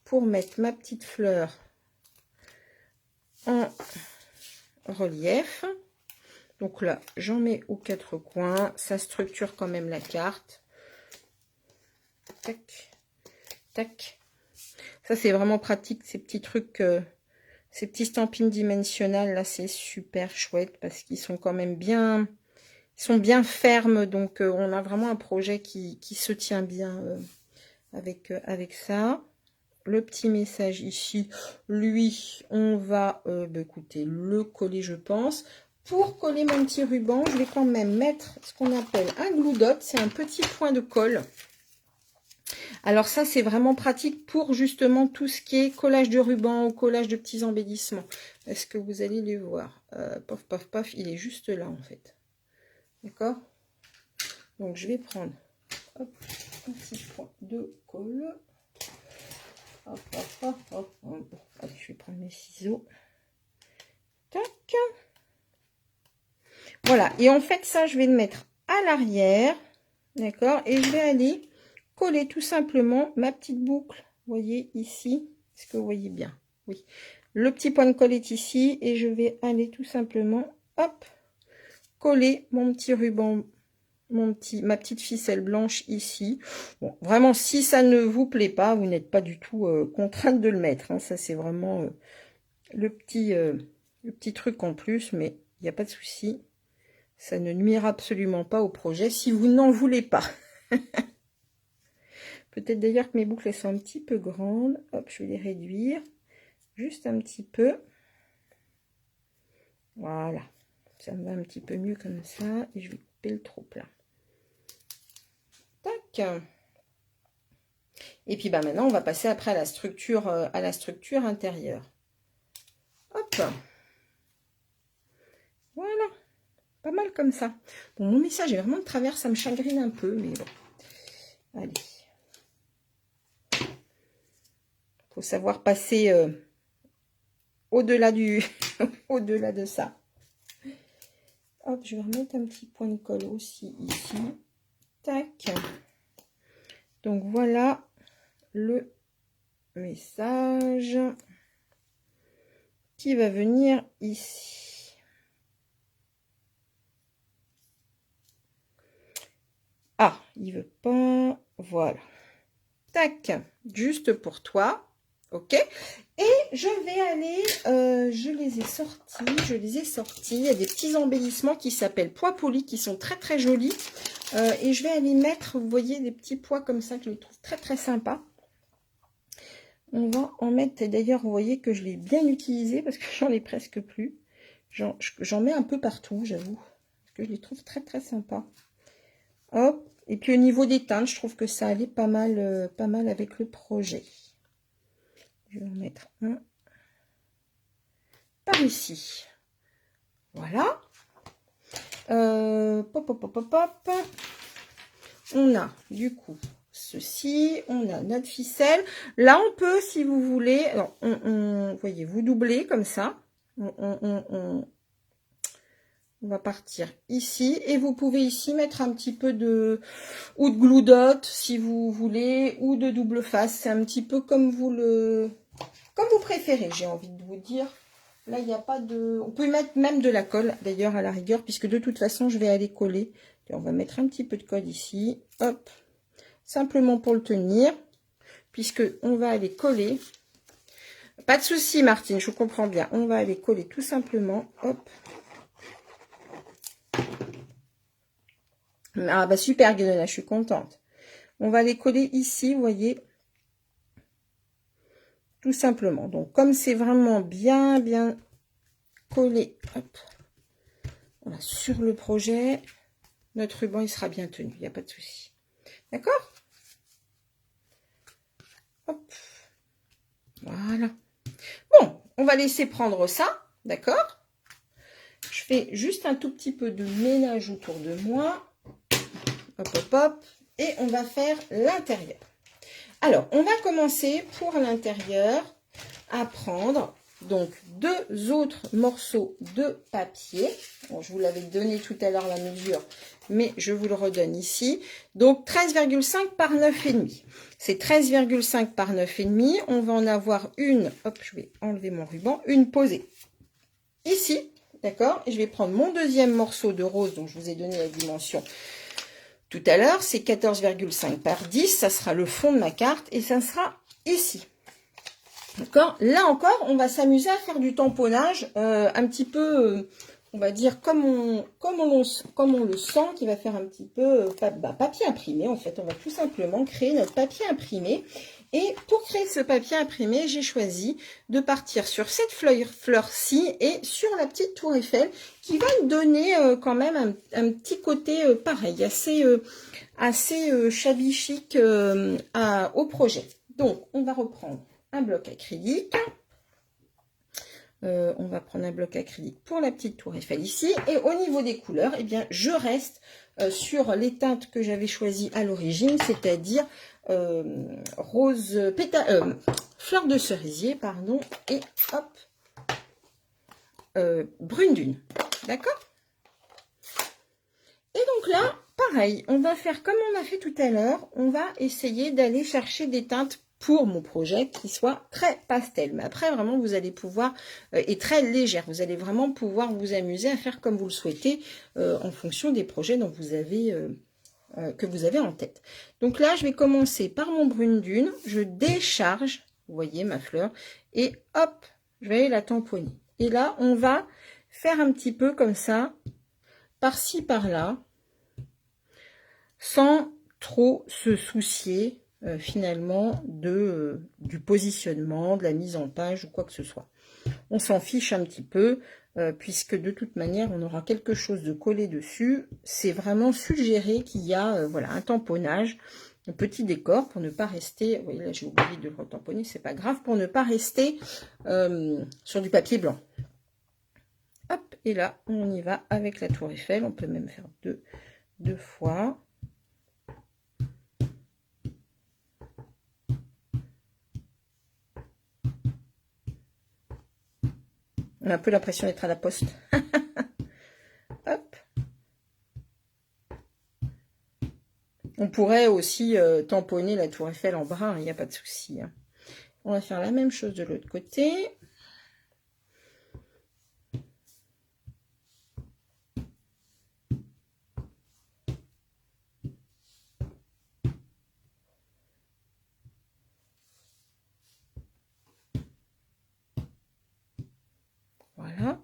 pour mettre ma petite fleur en relief. Donc là, j'en mets aux 4 coins. Ça structure quand même la carte. Tac, tac. Ça c'est vraiment pratique, ces petits trucs. Ces petits stampings dimensionnels, là, c'est super chouette parce qu'ils sont quand même bien... Ils sont bien fermes, donc on a vraiment un projet qui se tient bien avec ça. Le petit message ici, lui, on va, écoutez, le coller, je pense. Pour coller mon petit ruban, je vais quand même mettre ce qu'on appelle un glue dot. C'est un petit point de colle. Alors ça, c'est vraiment pratique pour justement tout ce qui est collage de ruban ou collage de petits embellissements. Est-ce que vous allez les voir? Paf, paf, paf, il est juste là, en fait. D'accord? Donc, je vais prendre hop, un petit point de colle. Hop, hop, hop, hop, hop. Allez, je vais prendre mes ciseaux. Tac. Voilà. Et en fait, ça, je vais le mettre à l'arrière. D'accord? Et je vais aller coller tout simplement ma petite boucle. Vous voyez ici? Est-ce que vous voyez bien? Oui. Le petit point de colle est ici. Et je vais aller tout simplement, hop, coller mon petit ruban, ma petite ficelle blanche ici. Bon, vraiment, si ça ne vous plaît pas, vous n'êtes pas du tout contrainte de le mettre. Hein. Ça, c'est vraiment le petit truc en plus, mais il n'y a pas de souci. Ça ne nuira absolument pas au projet si vous n'en voulez pas. Peut-être d'ailleurs que mes boucles elles sont un petit peu grandes. Hop, je vais les réduire. Juste un petit peu. Voilà. Ça me va un petit peu mieux comme ça. Et je vais couper le trop plein. Tac. Et puis bah maintenant on va passer après à la structure intérieure. Hop. Voilà. Pas mal comme ça. Bon, mon message est vraiment de travers, ça me chagrine un peu, mais bon. Allez. Faut savoir passer au-delà au-delà de ça. Hop, je vais remettre un petit point de colle aussi ici. Tac. Donc voilà le message qui va venir ici. Ah, il veut pas. Voilà. Tac. Juste pour toi. Ok. Et je vais aller, je les ai sortis. Il y a des petits embellissements qui s'appellent pois polis, qui sont très très jolis. Et je vais aller mettre, vous voyez, des petits pois comme ça que je trouve très très sympa. On va en mettre, et d'ailleurs, vous voyez que je l'ai bien utilisé parce que j'en ai presque plus. J'en mets un peu partout, j'avoue. Parce que je les trouve très très sympas. Hop. Et puis au niveau des teintes, je trouve que ça allait pas mal avec le projet. Je vais en mettre un par ici. Voilà. Pop, pop, pop, pop, pop. On a du coup ceci. On a notre ficelle. Là, on peut, si vous voulez, alors, voyez, vous doublez comme ça. On va partir ici. Et vous pouvez ici mettre un petit peu de glue dot, si vous voulez, ou de double face. C'est un petit peu comme vous préférez, j'ai envie de vous dire. Là, il n'y a pas de... On peut mettre même de la colle, d'ailleurs, à la rigueur, puisque de toute façon, je vais aller coller. Et on va mettre un petit peu de colle ici. Hop. Simplement pour le tenir, puisque on va aller coller. Pas de souci, Martine, je vous comprends bien. On va aller coller tout simplement. Hop. Ah, bah super, Guédona, je suis contente. On va aller coller ici, vous voyez. Tout simplement. Donc, comme c'est vraiment bien collé, hop, voilà, sur le projet, notre ruban, il sera bien tenu. Il n'y a pas de souci. D'accord? Hop. Voilà. Bon, on va laisser prendre ça. D'accord? Je fais juste un tout petit peu de ménage autour de moi. Hop, hop, hop. Et on va faire l'intérieur. Alors, on va commencer pour l'intérieur à prendre donc 2 autres morceaux de papier. Bon, je vous l'avais donné tout à l'heure la mesure, mais je vous le redonne ici. Donc 13,5 par 9,5. C'est 13,5 par 9,5. On va en avoir une, hop, je vais enlever mon ruban, une posée ici, d'accord? Et je vais prendre mon deuxième morceau de rose dont je vous ai donné la dimension tout à l'heure, c'est 14,5 par 10, ça sera le fond de ma carte et ça sera ici. D'accord? Là encore, on va s'amuser à faire du tamponnage un petit peu, on va dire, comme on le sent, qui va faire un petit peu papier imprimé. En fait, on va tout simplement créer notre papier imprimé. Et pour créer ce papier imprimé, j'ai choisi de partir sur cette fleur-ci et sur la petite tour Eiffel qui va me donner quand même un petit côté pareil, assez shabby chic au projet. Donc, on va reprendre un bloc acrylique. On va prendre un bloc acrylique pour la petite tour Eiffel ici. Et au niveau des couleurs, eh bien, je reste sur les teintes que j'avais choisies à l'origine, c'est-à-dire rose, fleur de cerisier, pardon, et hop, brune dune. D'accord? Et donc là, pareil, on va faire comme on a fait tout à l'heure. On va essayer d'aller chercher des teintes pour mon projet qui soit très pastel. Mais après, vraiment, vous allez pouvoir, et très légère, vous allez vraiment pouvoir vous amuser à faire comme vous le souhaitez en fonction des projets dont vous avez, que vous avez en tête. Donc là, je vais commencer par mon brune dune. Je décharge, vous voyez ma fleur, et hop, je vais la tamponner. Et là, on va faire un petit peu comme ça, par-ci, par-là, sans trop se soucier finalement du positionnement, de la mise en page ou quoi que ce soit. On s'en fiche un petit peu, puisque de toute manière, on aura quelque chose de collé dessus. C'est vraiment suggéré qu'il y a voilà, un tamponnage, un petit décor pour ne pas rester... Vous voyez, là, j'ai oublié de le retamponner, c'est pas grave, pour ne pas rester sur du papier blanc. Hop, et là, on y va avec la tour Eiffel. On peut même faire deux fois. On a un peu l'impression d'être à la poste. Hop. On pourrait aussi tamponner la tour Eiffel en brun, il n'y a pas de souci. Hein. On va faire la même chose de l'autre côté. Voilà.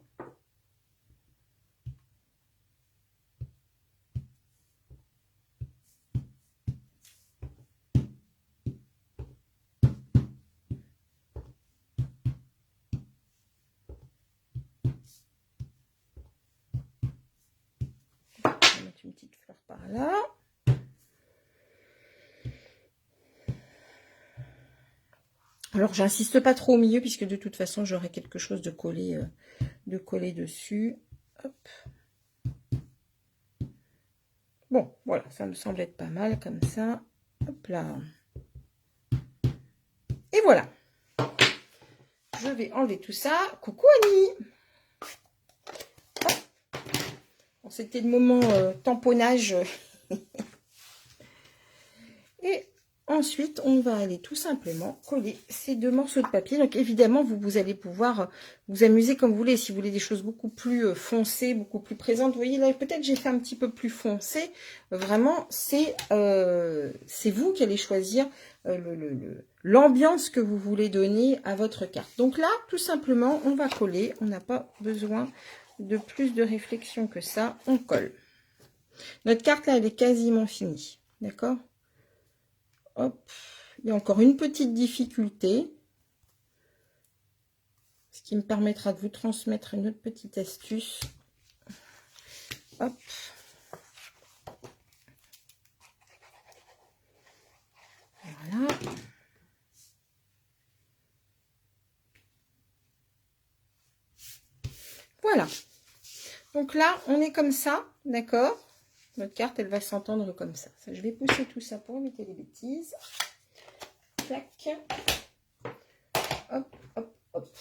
On va mettre une petite fleur par là. Alors, j'insiste pas trop au milieu, puisque de toute façon, j'aurai quelque chose de collé dessus. Hop. Bon, voilà, ça me semble être pas mal comme ça. Hop là. Et voilà. Je vais enlever tout ça. Coucou Annie. Bon, c'était le moment tamponnage. Et ensuite, on va aller tout simplement coller ces deux morceaux de papier. Donc évidemment, vous allez pouvoir vous amuser comme vous voulez. Si vous voulez des choses beaucoup plus foncées, beaucoup plus présentes. Vous voyez là, peut-être j'ai fait un petit peu plus foncé. Vraiment, c'est vous qui allez choisir l'ambiance que vous voulez donner à votre carte. Donc là, tout simplement, on va coller. On n'a pas besoin de plus de réflexion que ça. On colle. Notre carte là, elle est quasiment finie. D'accord ? Hop, il y a encore une petite difficulté, ce qui me permettra de vous transmettre une autre petite astuce. Hop. Voilà. Voilà. Donc là, on est comme ça, d'accord ? Notre carte, elle va s'entendre comme ça. Je vais pousser tout ça pour éviter les bêtises. Tac. Hop, hop, hop.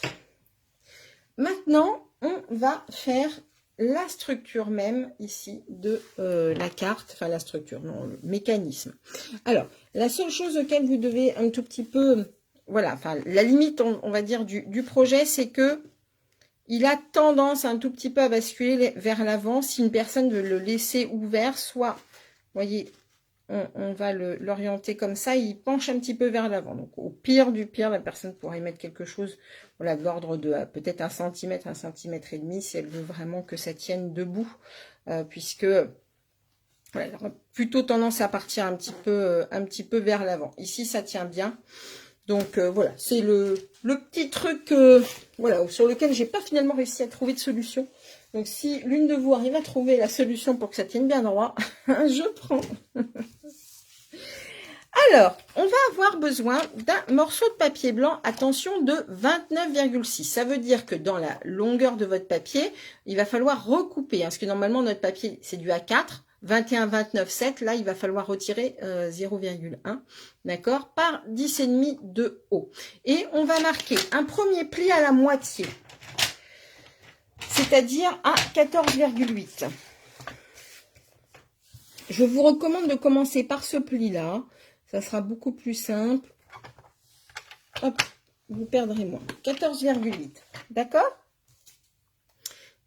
Maintenant, on va faire la structure même ici de la carte. Enfin, la structure, non, le mécanisme. Alors, la seule chose auquel vous devez un tout petit peu... Voilà, enfin, la limite, on va dire, du projet, c'est que il a tendance un tout petit peu à basculer vers l'avant si une personne veut le laisser ouvert, soit, vous voyez, on va l'orienter comme ça, il penche un petit peu vers l'avant. Donc au pire du pire, la personne pourrait mettre quelque chose, voilà, de l'ordre de peut-être 1 cm, 1 cm et demi, si elle veut vraiment que ça tienne debout, puisque voilà, elle aura plutôt tendance à partir un petit peu vers l'avant. Ici, ça tient bien. Donc voilà, c'est le petit truc voilà, sur lequel j'ai pas finalement réussi à trouver de solution. Donc si l'une de vous arrive à trouver la solution pour que ça tienne bien droit, je prends. Alors, on va avoir besoin d'un morceau de papier blanc, attention, de 29,6. Ça veut dire que dans la longueur de votre papier, il va falloir recouper, hein, parce que normalement notre papier c'est du A4. 21, 29, 7, là, il va falloir retirer 0,1, d'accord, par 10,5 de haut. Et on va marquer un premier pli à la moitié, c'est-à-dire à 14,8. Je vous recommande de commencer par ce pli-là, ça sera beaucoup plus simple. Hop, vous perdrez moins. 14,8, d'accord ?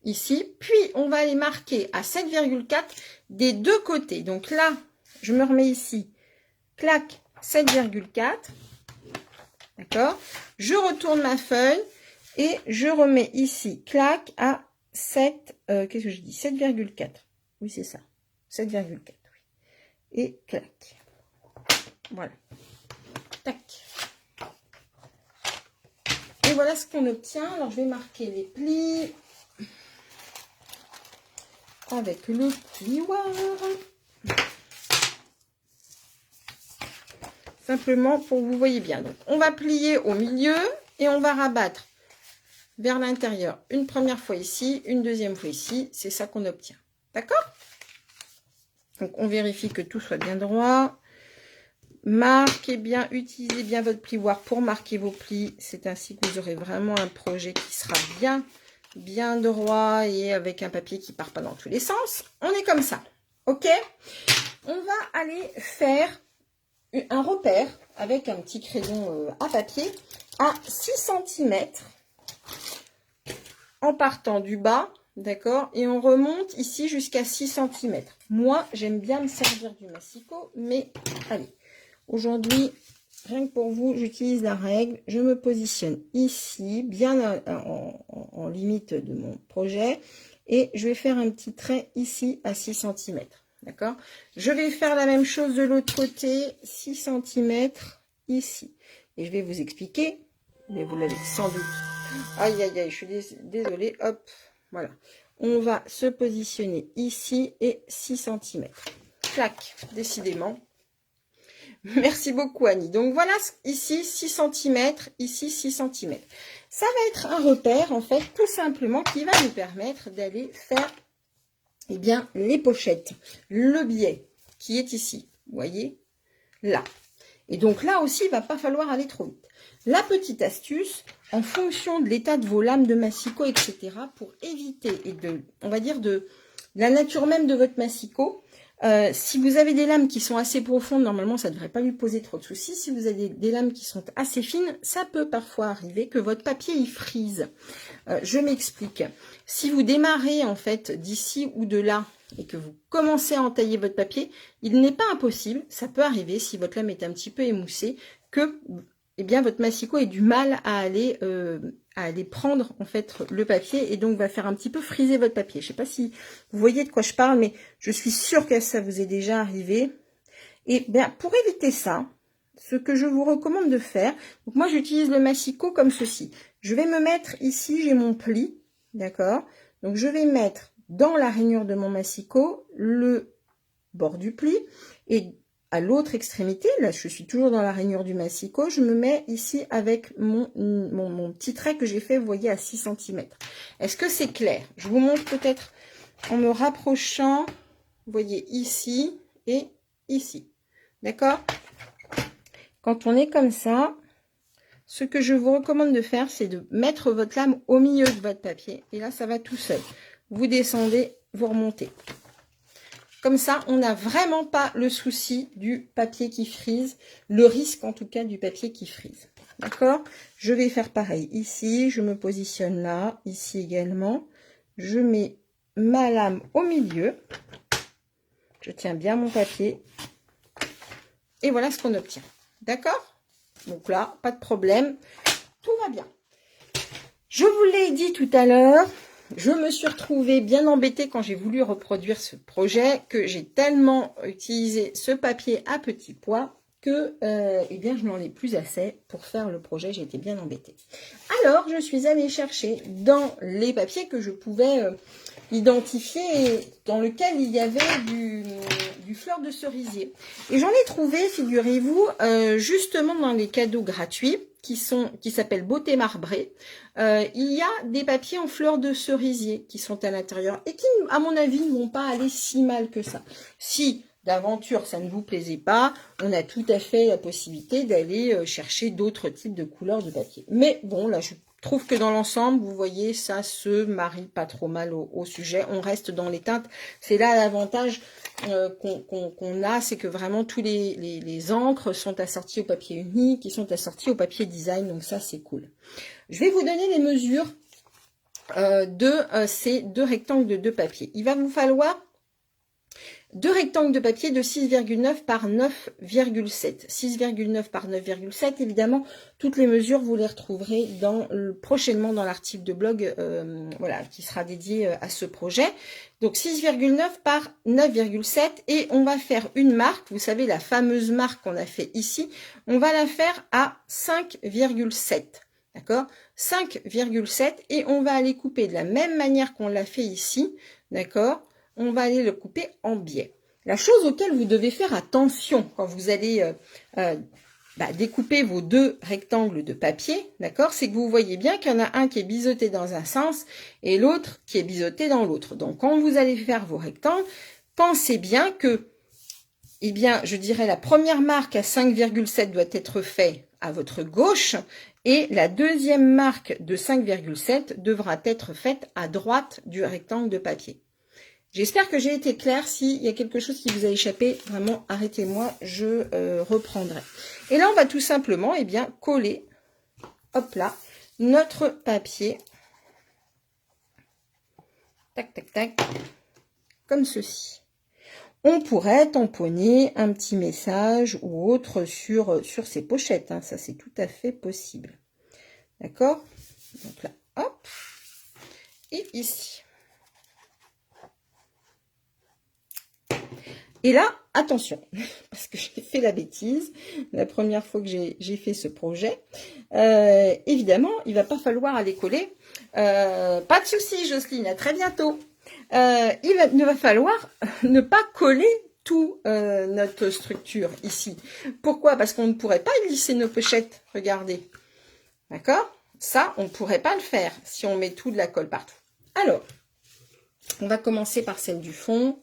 Ici, puis on va aller marquer à 7,4 des deux côtés. Donc là, je me remets ici, clac, 7,4, d'accord. Je retourne ma feuille et je remets ici, clac, à 7, qu'est-ce que je dis, 7,4. Oui, c'est ça, 7,4, oui. Et clac. Voilà. Tac. Et voilà ce qu'on obtient. Alors, je vais marquer les plis avec le plioir. Simplement pour que vous voyez bien. Donc, on va plier au milieu et on va rabattre vers l'intérieur une première fois ici, une deuxième fois ici. C'est ça qu'on obtient. D'accord? Donc, on vérifie que tout soit bien droit. Marquez bien, utilisez bien votre plioir pour marquer vos plis. C'est ainsi que vous aurez vraiment un projet qui sera bien droit et avec un papier qui part pas dans tous les sens. On est comme ça, ok? On va aller faire un repère avec un petit crayon à papier à 6 cm en partant du bas, d'accord? Et on remonte ici jusqu'à 6 cm. Moi, j'aime bien me servir du massicot, mais allez, aujourd'hui, rien que pour vous, j'utilise la règle. Je me positionne ici, bien en limite de mon projet. Et je vais faire un petit trait ici à 6 cm. D'accord? Je vais faire la même chose de l'autre côté, 6 cm ici. Et je vais vous expliquer, mais vous l'avez sans doute. Aïe, aïe, aïe, je suis désolée. Hop, voilà. On va se positionner ici et 6 cm. Clac, décidément. Merci beaucoup Annie. Donc voilà, ici 6 cm, ici 6 cm. Ça va être un repère en fait tout simplement qui va nous permettre d'aller faire eh bien les pochettes, le biais qui est ici, vous voyez, là. Et donc là aussi, il ne va pas falloir aller trop vite. La petite astuce, en fonction de l'état de vos lames de massicot, etc., pour éviter, et on va dire de la nature même de votre massicot, si vous avez des lames qui sont assez profondes, normalement, ça ne devrait pas lui poser trop de soucis. Si vous avez des lames qui sont assez fines, ça peut parfois arriver que votre papier y frise. Je m'explique. Si vous démarrez, en fait, d'ici ou de là, et que vous commencez à entailler votre papier, il n'est pas impossible, ça peut arriver, si votre lame est un petit peu émoussée, que eh bien, votre massicot ait du mal à aller prendre en fait le papier et donc va faire un petit peu friser votre papier. Je ne sais pas si vous voyez de quoi je parle, mais je suis sûre que ça vous est déjà arrivé. Et bien, pour éviter ça, ce que je vous recommande de faire, donc moi j'utilise le massicot comme ceci. Je vais me mettre ici, j'ai mon pli, d'accord? Donc je vais mettre dans la rainure de mon massicot le bord du pli et à l'autre extrémité, là je suis toujours dans la rainure du massicot, je me mets ici avec mon petit trait que j'ai fait, vous voyez, à 6 cm. Est-ce que c'est clair? Je vous montre peut-être en me rapprochant, vous voyez, ici et ici. D'accord? Quand on est comme ça, ce que je vous recommande de faire, c'est de mettre votre lame au milieu de votre papier. Et là, ça va tout seul. Vous descendez, vous remontez. Comme ça, on n'a vraiment pas le souci du papier qui frise, le risque en tout cas du papier qui frise. D'accord? Je vais faire pareil ici, je me positionne là, ici également. Je mets ma lame au milieu. Je tiens bien mon papier. Et voilà ce qu'on obtient. D'accord? Donc là, pas de problème. Tout va bien. Je vous l'ai dit tout à l'heure, je me suis retrouvée bien embêtée quand j'ai voulu reproduire ce projet, que j'ai tellement utilisé ce papier à petit pois que eh bien, je n'en ai plus assez pour faire le projet. J'ai été bien embêtée. Alors, je suis allée chercher dans les papiers que je pouvais identifier, dans lequel il y avait du fleur de cerisier. Et j'en ai trouvé, figurez-vous, justement dans les cadeaux gratuits, qui s'appellent Beauté Marbrée. Il y a des papiers en fleurs de cerisier qui sont à l'intérieur et qui, à mon avis, ne vont pas aller si mal que ça. Si d'aventure ça ne vous plaisait pas, on a tout à fait la possibilité d'aller chercher d'autres types de couleurs de papier. Mais bon, là, je trouve que dans l'ensemble, vous voyez, ça se marie pas trop mal au sujet. On reste dans les teintes. C'est là l'avantage qu'on a, c'est que vraiment tous les encres sont assorties au papier uni, qui sont assorties au papier design. Donc ça, c'est cool. Je vais vous donner les mesures de ces deux rectangles de papier. Il va vous falloir deux rectangles de papier de 6,9 par 9,7. 6,9 par 9,7, évidemment, toutes les mesures, vous les retrouverez prochainement dans l'article de blog voilà, qui sera dédié à ce projet. Donc 6,9 par 9,7 et on va faire une marque, vous savez, la fameuse marque qu'on a fait ici, on va la faire à 5,7. D'accord, 5,7 et on va aller couper de la même manière qu'on l'a fait ici, d'accord. On va aller le couper en biais. La chose auquel vous devez faire attention quand vous allez découper vos deux rectangles de papier, d'accord, c'est que vous voyez bien qu'il y en a un qui est biseauté dans un sens et l'autre qui est biseauté dans l'autre. Donc, quand vous allez faire vos rectangles, pensez bien que, eh bien, je dirais la première marque à 5,7 doit être faite à votre gauche et la deuxième marque de 5,7 devra être faite à droite du rectangle de papier. J'espère que j'ai été claire. S'il y a quelque chose qui vous a échappé, vraiment, arrêtez-moi, je reprendrai. Et là, on va tout simplement, eh bien, coller, hop là, notre papier, tac, tac, tac, comme ceci. On pourrait tamponner un petit message ou autre sur ces pochettes, hein, ça, c'est tout à fait possible. D'accord? Donc là, hop, et ici. Et là, attention, parce que j'ai fait la bêtise, la première fois que j'ai fait ce projet, évidemment, il va pas falloir aller coller. Pas de souci, Jocelyne, à très bientôt. Il va falloir ne pas coller tout notre structure ici. Pourquoi? Parce qu'on ne pourrait pas lisser nos pochettes, regardez. D'accord? Ça, on ne pourrait pas le faire si on met tout de la colle partout. Alors, on va commencer par celle du fond.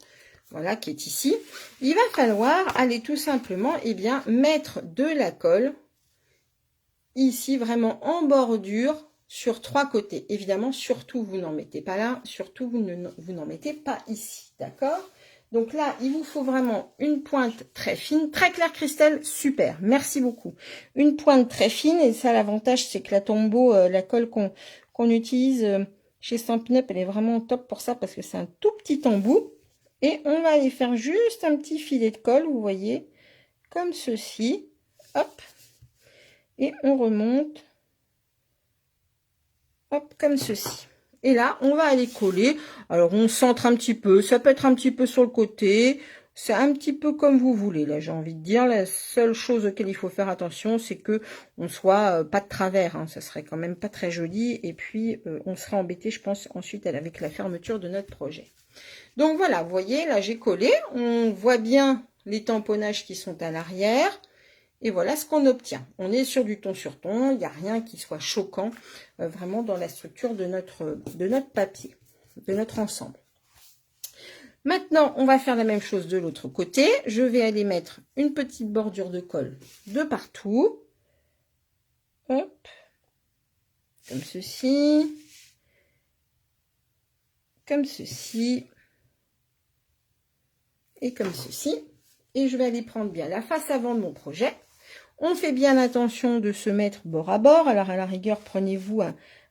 Voilà, qui est ici. Il va falloir aller tout simplement, eh bien, mettre de la colle ici, vraiment en bordure, sur trois côtés. Évidemment, surtout, vous n'en mettez pas là. Surtout, vous n'en mettez pas ici. D'accord? Donc là, il vous faut vraiment une pointe très fine. Très claire, Christelle, super. Merci beaucoup. Une pointe très fine. Et ça, l'avantage, c'est que la Tombow, la colle qu'on utilise chez Stampin' Up, elle est vraiment top pour ça parce que c'est un tout petit embout. Et on va aller faire juste un petit filet de colle, vous voyez, comme ceci. Hop. Et on remonte. Hop, comme ceci. Et là, on va aller coller. Alors, on centre un petit peu. Ça peut être un petit peu sur le côté. C'est un petit peu comme vous voulez, là, j'ai envie de dire. La seule chose auquel il faut faire attention, c'est que on soit pas de travers. Hein. Ça serait quand même pas très joli. Et puis, on serait embêté, je pense, ensuite avec la fermeture de notre projet. Donc voilà, vous voyez, là j'ai collé, on voit bien les tamponnages qui sont à l'arrière, et voilà ce qu'on obtient. On est sur du ton sur ton, il n'y a rien qui soit choquant, vraiment dans la structure de notre papier, de notre ensemble. Maintenant, on va faire la même chose de l'autre côté. Je vais aller mettre une petite bordure de colle de partout. Hop, comme ceci, comme ceci. Et comme ceci, et je vais aller prendre bien la face avant de mon projet. On fait bien attention de se mettre bord à bord, alors à la rigueur, prenez-vous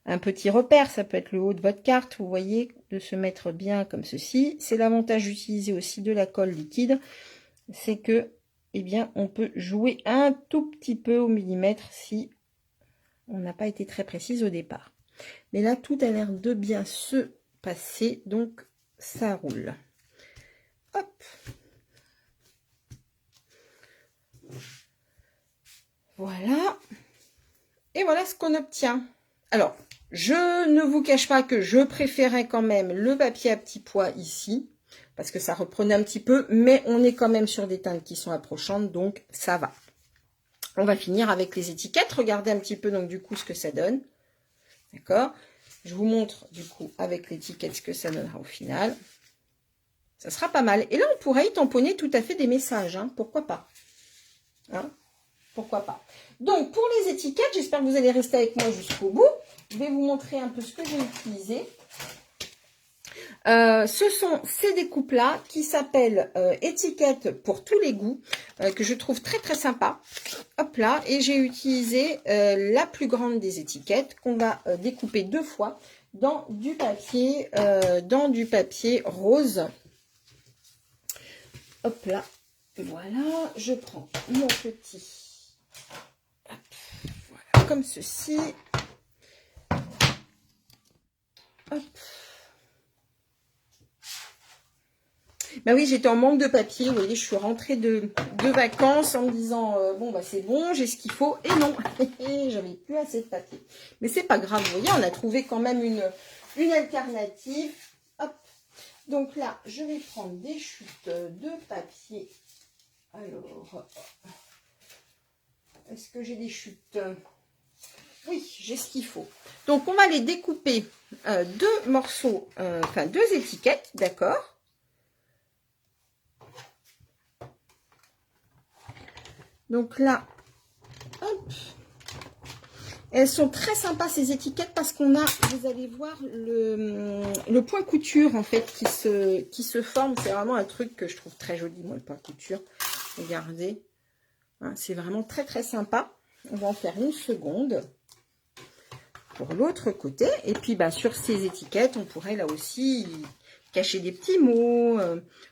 un petit repère, ça peut être le haut de votre carte, vous voyez, de se mettre bien comme ceci. C'est l'avantage d'utiliser aussi de la colle liquide, c'est que eh bien, on peut jouer un tout petit peu au millimètre si on n'a pas été très précise au départ. Mais là, tout a l'air de bien se passer, donc ça roule. Hop. Voilà. Et voilà ce qu'on obtient. Alors, je ne vous cache pas que je préférais quand même le papier à petit pois ici, parce que ça reprenait un petit peu, mais on est quand même sur des teintes qui sont approchantes, donc ça va. On va finir avec les étiquettes. Regardez un petit peu donc du coup ce que ça donne. D'accord? Je vous montre du coup avec l'étiquette ce que ça donnera au final. Ça sera pas mal. Et là, on pourrait y tamponner tout à fait des messages. Hein. Pourquoi pas? Hein? Pourquoi pas? Donc, pour les étiquettes, j'espère que vous allez rester avec moi jusqu'au bout. Je vais vous montrer un peu ce que j'ai utilisé. Ce sont ces découpes-là qui s'appellent étiquettes pour tous les goûts, que je trouve très très sympa. Hop là, et j'ai utilisé la plus grande des étiquettes qu'on va découper 2 fois dans du papier rose. Hop là, voilà, je prends mon petit, hop, voilà, comme ceci. Hop. Ben oui, j'étais en manque de papier. Vous voyez, je suis rentrée de vacances en me disant bon, bah c'est bon, j'ai ce qu'il faut. Et non, j'avais plus assez de papier. Mais c'est pas grave, vous voyez, on a trouvé quand même une alternative. Hop. Donc là, je vais prendre des chutes de papier. Alors, est-ce que j'ai des chutes? Oui, j'ai ce qu'il faut. Donc, on va les découper 2 morceaux, enfin 2 étiquettes, d'accord? Donc là, hop, elles sont très sympas ces étiquettes parce qu'on a, vous allez voir, le point couture en fait qui se forme. C'est vraiment un truc que je trouve très joli, moi, le point couture. Regardez, hein, c'est vraiment très très sympa. On va en faire une seconde pour l'autre côté. Et puis bah, sur ces étiquettes, on pourrait là aussi cacher des petits mots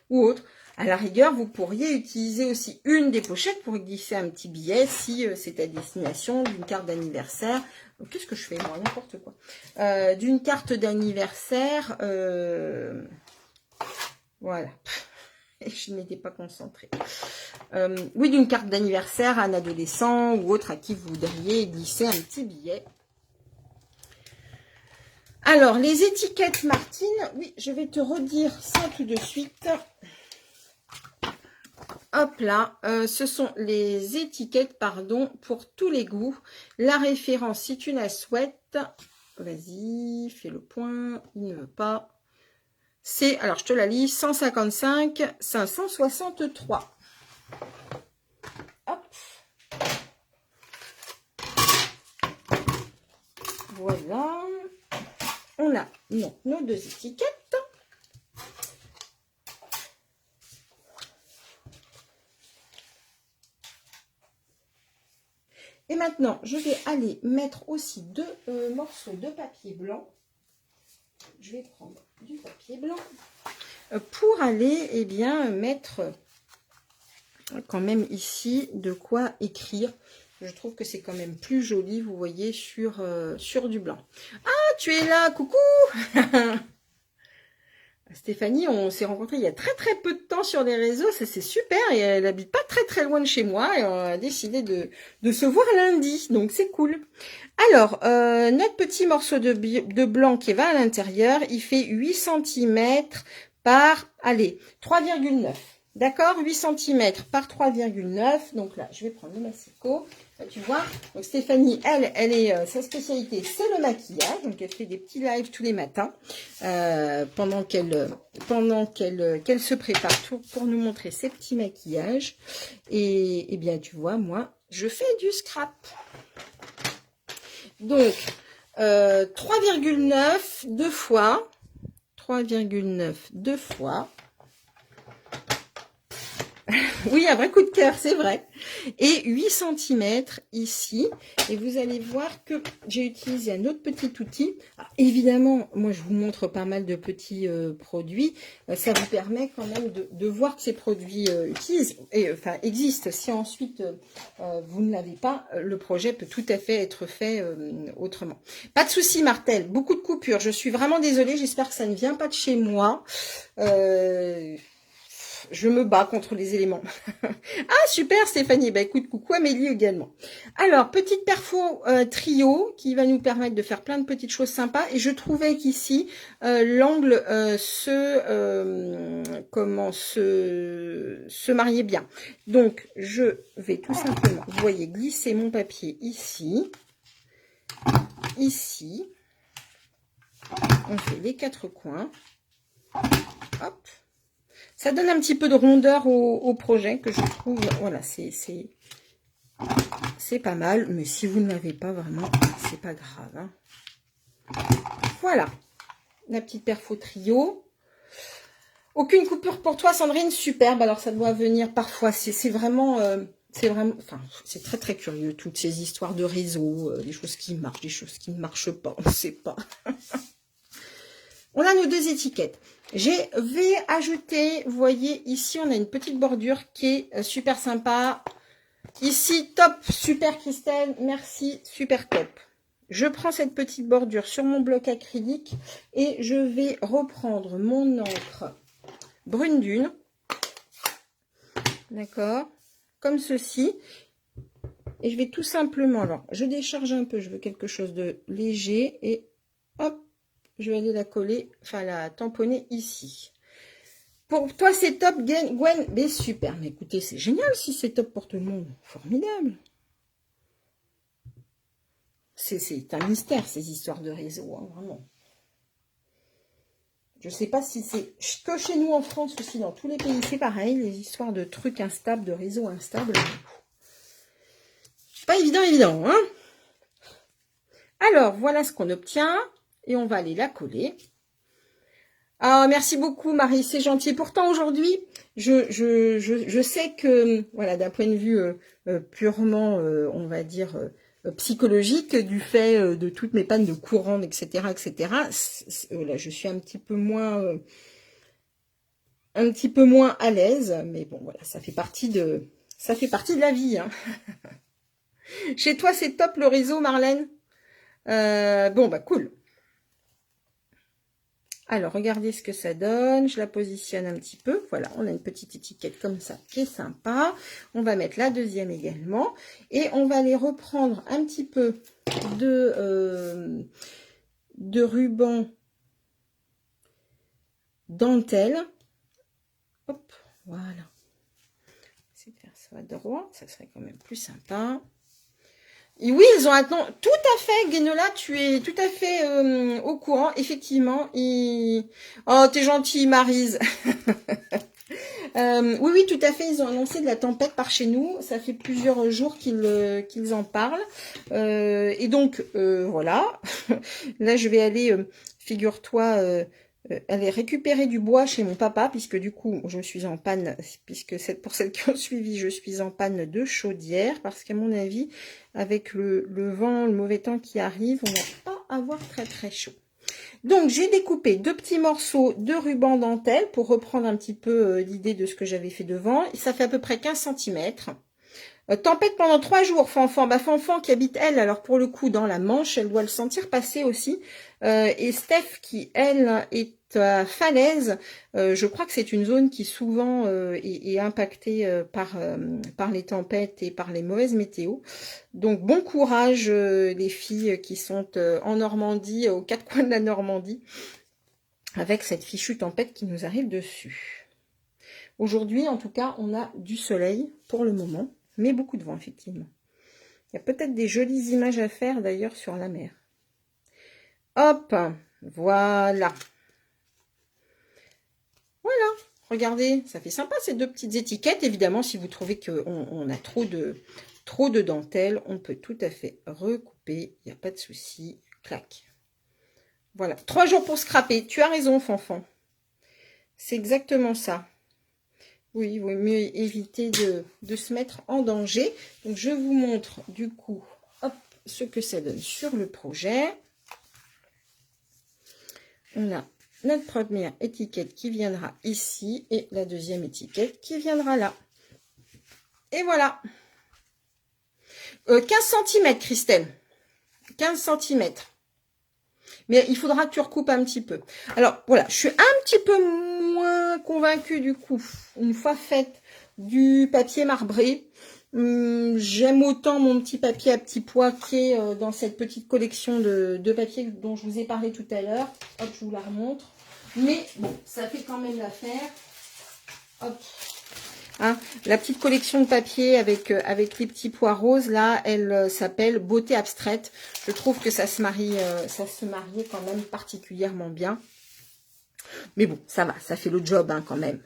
ou autre. À la rigueur, vous pourriez utiliser aussi une des pochettes pour glisser un petit billet si c'est à destination d'une carte d'anniversaire. Qu'est-ce que je fais moi? N'importe quoi. D'une carte d'anniversaire. Voilà. Je n'étais pas concentrée. Oui, d'une carte d'anniversaire à un adolescent ou autre à qui vous voudriez glisser un petit billet. Alors, les étiquettes Martine, oui, je vais te redire ça tout de suite. Hop là, ce sont les étiquettes, pardon, pour tous les goûts. La référence, si tu la souhaites, vas-y, fais le point, il ne veut pas. C'est, alors je te la lis, 155 563. Hop. Voilà. On a donc nos 2 étiquettes. Et maintenant, je vais aller mettre aussi 2 morceaux de papier blanc. Je vais prendre du papier blanc pour aller, eh bien, mettre quand même ici de quoi écrire. Je trouve que c'est quand même plus joli, vous voyez, sur du blanc. Ah, tu es là, coucou. Stéphanie, on s'est rencontrés il y a très très peu de temps sur les réseaux, ça c'est super, et elle habite pas très très loin de chez moi, et on a décidé de se voir lundi, donc c'est cool. Alors, notre petit morceau de blanc qui va à l'intérieur, il fait 8 cm par, allez, 3,9. D'accord, 8 cm par 3,9. Donc là, je vais prendre le Massico. Là, tu vois, donc Stéphanie, elle est, sa spécialité, c'est le maquillage. Donc, elle fait des petits lives tous les matins pendant qu'elle se prépare pour nous montrer ses petits maquillages. Et bien, tu vois, moi, je fais du scrap. Donc, 3,9 2 fois. 3,9 2 fois. Oui, un vrai coup de cœur, c'est vrai. Et 8 centimètres ici. Et vous allez voir que j'ai utilisé un autre petit outil. Alors, évidemment, moi, je vous montre pas mal de petits produits. Ça vous permet quand même de voir que ces produits existent. Si ensuite, vous ne l'avez pas, le projet peut tout à fait être fait autrement. Pas de souci, Martel. Beaucoup de coupures. Je suis vraiment désolée. J'espère que ça ne vient pas de chez moi. Je me bats contre les éléments. Ah, super Stéphanie. Bah écoute, coucou Amélie également. Alors, petite perfo trio qui va nous permettre de faire plein de petites choses sympas. Et je trouvais qu'ici, l'angle se mariait bien. Donc, je vais tout simplement, vous voyez, glisser mon papier ici. Ici. On fait les 4 coins. Hop. Ça donne un petit peu de rondeur au projet que je trouve, voilà, c'est pas mal. Mais si vous ne l'avez pas vraiment, c'est pas grave. Hein. Voilà, la petite perfo trio. Aucune coupure pour toi, Sandrine, superbe. Alors ça doit venir parfois, c'est vraiment, enfin, c'est très très curieux, toutes ces histoires de réseau, des choses qui marchent, des choses qui ne marchent pas, on ne sait pas. On a nos 2 étiquettes. Je vais ajouter, vous voyez, ici, on a une petite bordure qui est super sympa. Ici, top, super Christelle, merci, super top. Je prends cette petite bordure sur mon bloc acrylique et je vais reprendre mon encre brune dune. D'accord, comme ceci. Et je vais tout simplement, alors, je décharge un peu, je veux quelque chose de léger et hop. Je vais aller la coller, enfin la tamponner ici. Pour toi, c'est top, Gwen. Mais super. Mais écoutez, c'est génial si c'est top pour tout le monde. Formidable. C'est un mystère, ces histoires de réseau, hein, vraiment. Je ne sais pas si c'est que chez nous en France ou si dans tous les pays, c'est pareil. Les histoires de trucs instables, de réseaux instables. Pas évident, hein. Alors, voilà ce qu'on obtient. Et on va aller la coller. Ah, merci beaucoup Marie, c'est gentil. Pourtant aujourd'hui, je sais que, voilà, d'un point de vue purement, on va dire, psychologique, du fait de toutes mes pannes de courant, etc., voilà, je suis un petit peu moins à l'aise, mais bon, voilà, ça fait partie de la vie. Hein. Chez toi, c'est top le réseau, Marlène. Bon, bah cool. Alors, regardez ce que ça donne. Je la positionne un petit peu. Voilà, on a une petite étiquette comme ça qui est sympa. On va mettre la deuxième également. Et on va aller reprendre un petit peu de ruban dentelle. Hop, voilà. C'est faire ça droit. Ça serait quand même plus sympa. Et oui, ils ont un temps. Tout à fait, Guénola, tu es tout à fait au courant. Effectivement, oh, t'es gentille, Maryse. Oui, tout à fait. Ils ont annoncé de la tempête par chez nous. Ça fait plusieurs jours qu'ils en parlent. Et donc, voilà. Là, je vais aller, figure-toi, aller récupérer du bois chez mon papa, puisque du coup, je suis en panne, puisque pour celles qui ont suivi, je suis en panne de chaudière, parce qu'à mon avis, avec le vent, le mauvais temps qui arrive, on va pas avoir très très chaud. Donc, j'ai découpé 2 petits morceaux de ruban dentelle pour reprendre un petit peu l'idée de ce que j'avais fait devant. Ça fait à peu près 15 cm. Tempête pendant 3 jours, Fanfan. Bah, Fanfan qui habite, elle, alors pour le coup, dans la Manche, elle doit le sentir passer aussi. Et Steph qui, elle, est à Falaise. Je crois que c'est une zone qui souvent est impactée par les tempêtes et par les mauvaises météos. Donc, bon courage les filles qui sont en Normandie, aux 4 coins de la Normandie, avec cette fichue tempête qui nous arrive dessus. Aujourd'hui, en tout cas, on a du soleil pour le moment. Mais beaucoup de vent, effectivement. Il y a peut-être des jolies images à faire, d'ailleurs, sur la mer. Hop, voilà. Voilà, regardez, ça fait sympa, ces 2 petites étiquettes. Évidemment, si vous trouvez qu'on a trop de dentelle, on peut tout à fait recouper. Il n'y a pas de souci. Clac. Voilà, 3 jours pour scraper. Tu as raison, Fanfan. C'est exactement ça. Oui, il vaut mieux éviter de se mettre en danger. Donc, je vous montre du coup, hop, ce que ça donne sur le projet. On a notre première étiquette qui viendra ici et la deuxième étiquette qui viendra là. Et voilà. 15 cm, Christelle. 15 cm. Mais il faudra que tu recoupes un petit peu. Alors, voilà, je suis un petit peu moins convaincue du coup, une fois faite, du papier marbré. J'aime autant mon petit papier à petits pois qui est dans cette petite collection de papier dont je vous ai parlé tout à l'heure. Hop, je vous la remontre. Mais bon, ça fait quand même l'affaire. Hop. Hein, la petite collection de papier avec les petits pois roses, là, elle s'appelle Beauté abstraite. Je trouve que ça se mariait quand même particulièrement bien. Mais bon, ça va, ça fait le job hein, quand même.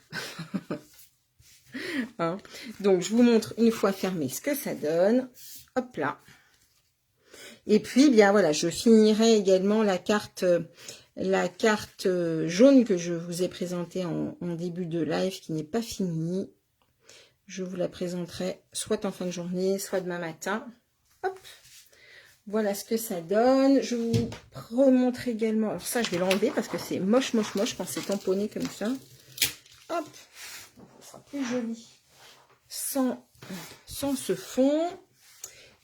Hein. Donc, je vous montre une fois fermé ce que ça donne. Hop là. Et puis, bien voilà, je finirai également la carte jaune que je vous ai présentée en début de live, qui n'est pas finie. Je vous la présenterai soit en fin de journée, soit demain matin. Hop. Voilà ce que ça donne. Je vous remontre également. Alors ça, je vais l'enlever parce que c'est moche, moche, moche quand c'est tamponné comme ça. Hop. Ça sera plus joli sans ce fond.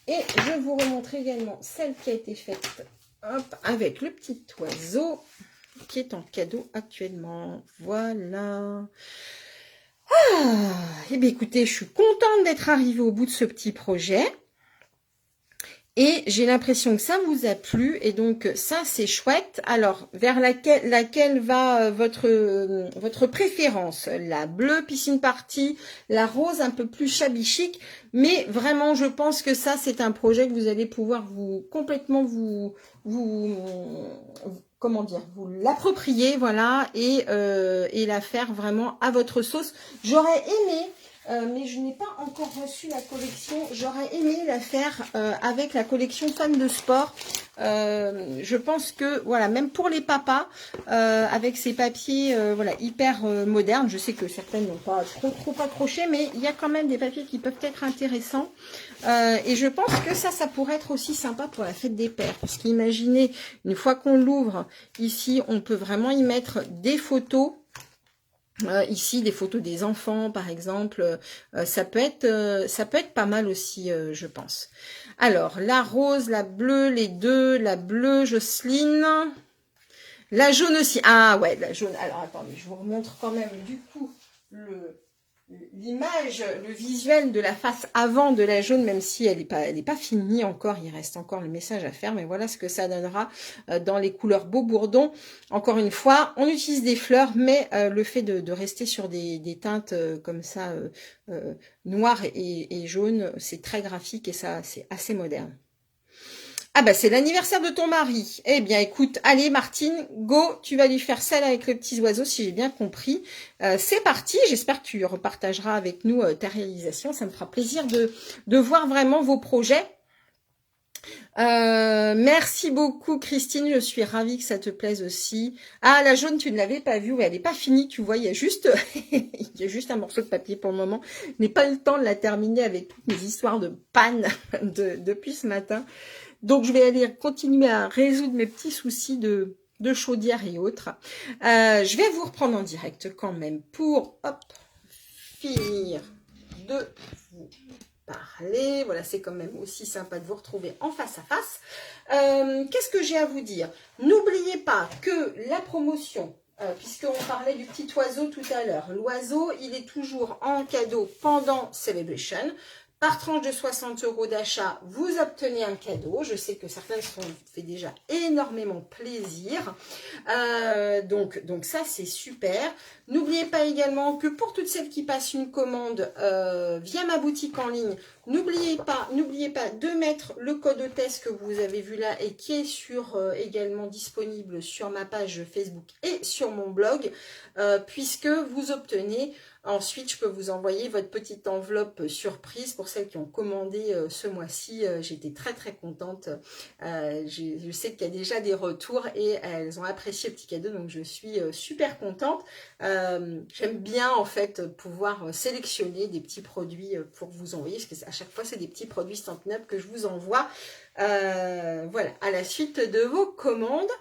Et je vous remontre également celle qui a été faite hop, avec le petit oiseau qui est en cadeau actuellement. Voilà. Eh bien écoutez, je suis contente d'être arrivée au bout de ce petit projet. Et j'ai l'impression que ça vous a plu. Et donc ça, c'est chouette. Alors, vers laquelle va votre préférence? La bleue piscine party, la rose un peu plus shabby chic. Mais vraiment, je pense que ça, c'est un projet que vous allez pouvoir complètement comment dire, vous l'approprier, voilà, et la faire vraiment à votre sauce. J'aurais aimé, mais je n'ai pas encore reçu la collection, j'aurais aimé la faire avec la collection fans de sport. Je pense que, voilà, même pour les papas, avec ces papiers, voilà, hyper modernes, je sais que certaines n'ont pas trop accroché, mais il y a quand même des papiers qui peuvent être intéressants. Et je pense que ça pourrait être aussi sympa pour la fête des pères. Parce qu'imaginez, une fois qu'on l'ouvre, ici, on peut vraiment y mettre des photos. Ici, des photos des enfants, par exemple. Ça peut être pas mal aussi, je pense. Alors, la rose, la bleue, les deux, la bleue, Jocelyne. La jaune aussi. Ah ouais, la jaune. Alors, attendez, je vous remontre quand même, du coup, l'image, le visuel de la face avant de la jaune, même si elle est pas finie encore, il reste encore le message à faire, mais voilà ce que ça donnera dans les couleurs beau bourdon. Encore une fois, on utilise des fleurs, mais le fait de rester sur des teintes comme ça, noires et jaunes, c'est très graphique et ça, c'est assez moderne. Ah bah c'est l'anniversaire de ton mari. Eh bien écoute, allez Martine, go, tu vas lui faire celle avec les petits oiseaux si j'ai bien compris. C'est parti, j'espère que tu repartageras avec nous ta réalisation. Ça me fera plaisir de voir vraiment vos projets. Merci beaucoup Christine, je suis ravie que ça te plaise aussi. Ah la jaune tu ne l'avais pas vue, elle n'est pas finie, tu vois, il y a juste il y a juste un morceau de papier pour le moment. Je n'ai pas eu le temps de la terminer avec toutes mes histoires de panne depuis ce matin. Donc, je vais aller continuer à résoudre mes petits soucis de chaudière et autres. Je vais vous reprendre en direct quand même pour finir de vous parler. Voilà, c'est quand même aussi sympa de vous retrouver en face à face. Qu'est-ce que j'ai à vous dire? N'oubliez pas que la promotion, puisqu'on parlait du petit oiseau tout à l'heure, l'oiseau, il est toujours en cadeau pendant Celebration. Par tranche de 60 € d'achat, vous obtenez un cadeau. Je sais que certaines se sont fait déjà énormément plaisir. Donc ça, c'est super. N'oubliez pas également que pour toutes celles qui passent une commande via ma boutique en ligne, n'oubliez pas de mettre le code hôtesse que vous avez vu là et qui est également disponible sur ma page Facebook et sur mon blog, puisque vous obtenez Ensuite, je peux vous envoyer votre petite enveloppe surprise pour celles qui ont commandé ce mois-ci. J'étais très très contente. Je sais qu'il y a déjà des retours et elles ont apprécié le petit cadeau, donc je suis super contente. J'aime bien en fait pouvoir sélectionner des petits produits pour vous envoyer, parce que à chaque fois c'est des petits produits Stampin' Up que je vous envoie. Voilà, à la suite de vos commandes.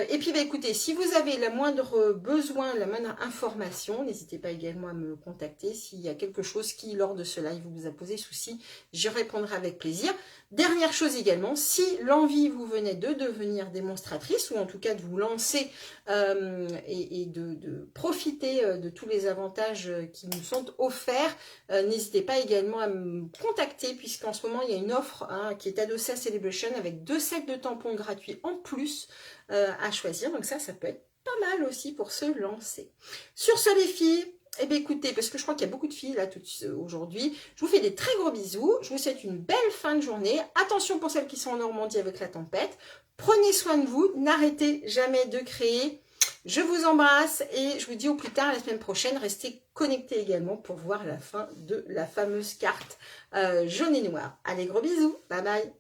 Et puis bah, écoutez, si vous avez la moindre besoin, la moindre information, n'hésitez pas également à me contacter s'il y a quelque chose qui lors de ce live vous a posé souci, je répondrai avec plaisir. Dernière chose également, si l'envie vous venait de devenir démonstratrice, ou en tout cas de vous lancer et de profiter de tous les avantages qui nous sont offerts, n'hésitez pas également à me contacter, puisqu'en ce moment il y a une offre qui est adossée à Celebration avec 2 sets de tampons gratuits en plus à choisir, donc ça peut être pas mal aussi pour se lancer. Sur ce les filles, eh bien écoutez, parce que je crois qu'il y a beaucoup de filles là aujourd'hui, je vous fais des très gros bisous, je vous souhaite une belle fin de journée, attention pour celles qui sont en Normandie avec la tempête, prenez soin de vous, n'arrêtez jamais de créer, je vous embrasse et je vous dis au plus tard la semaine prochaine, restez connectés également pour voir la fin de la fameuse carte jaune et noire. Allez, gros bisous, bye bye.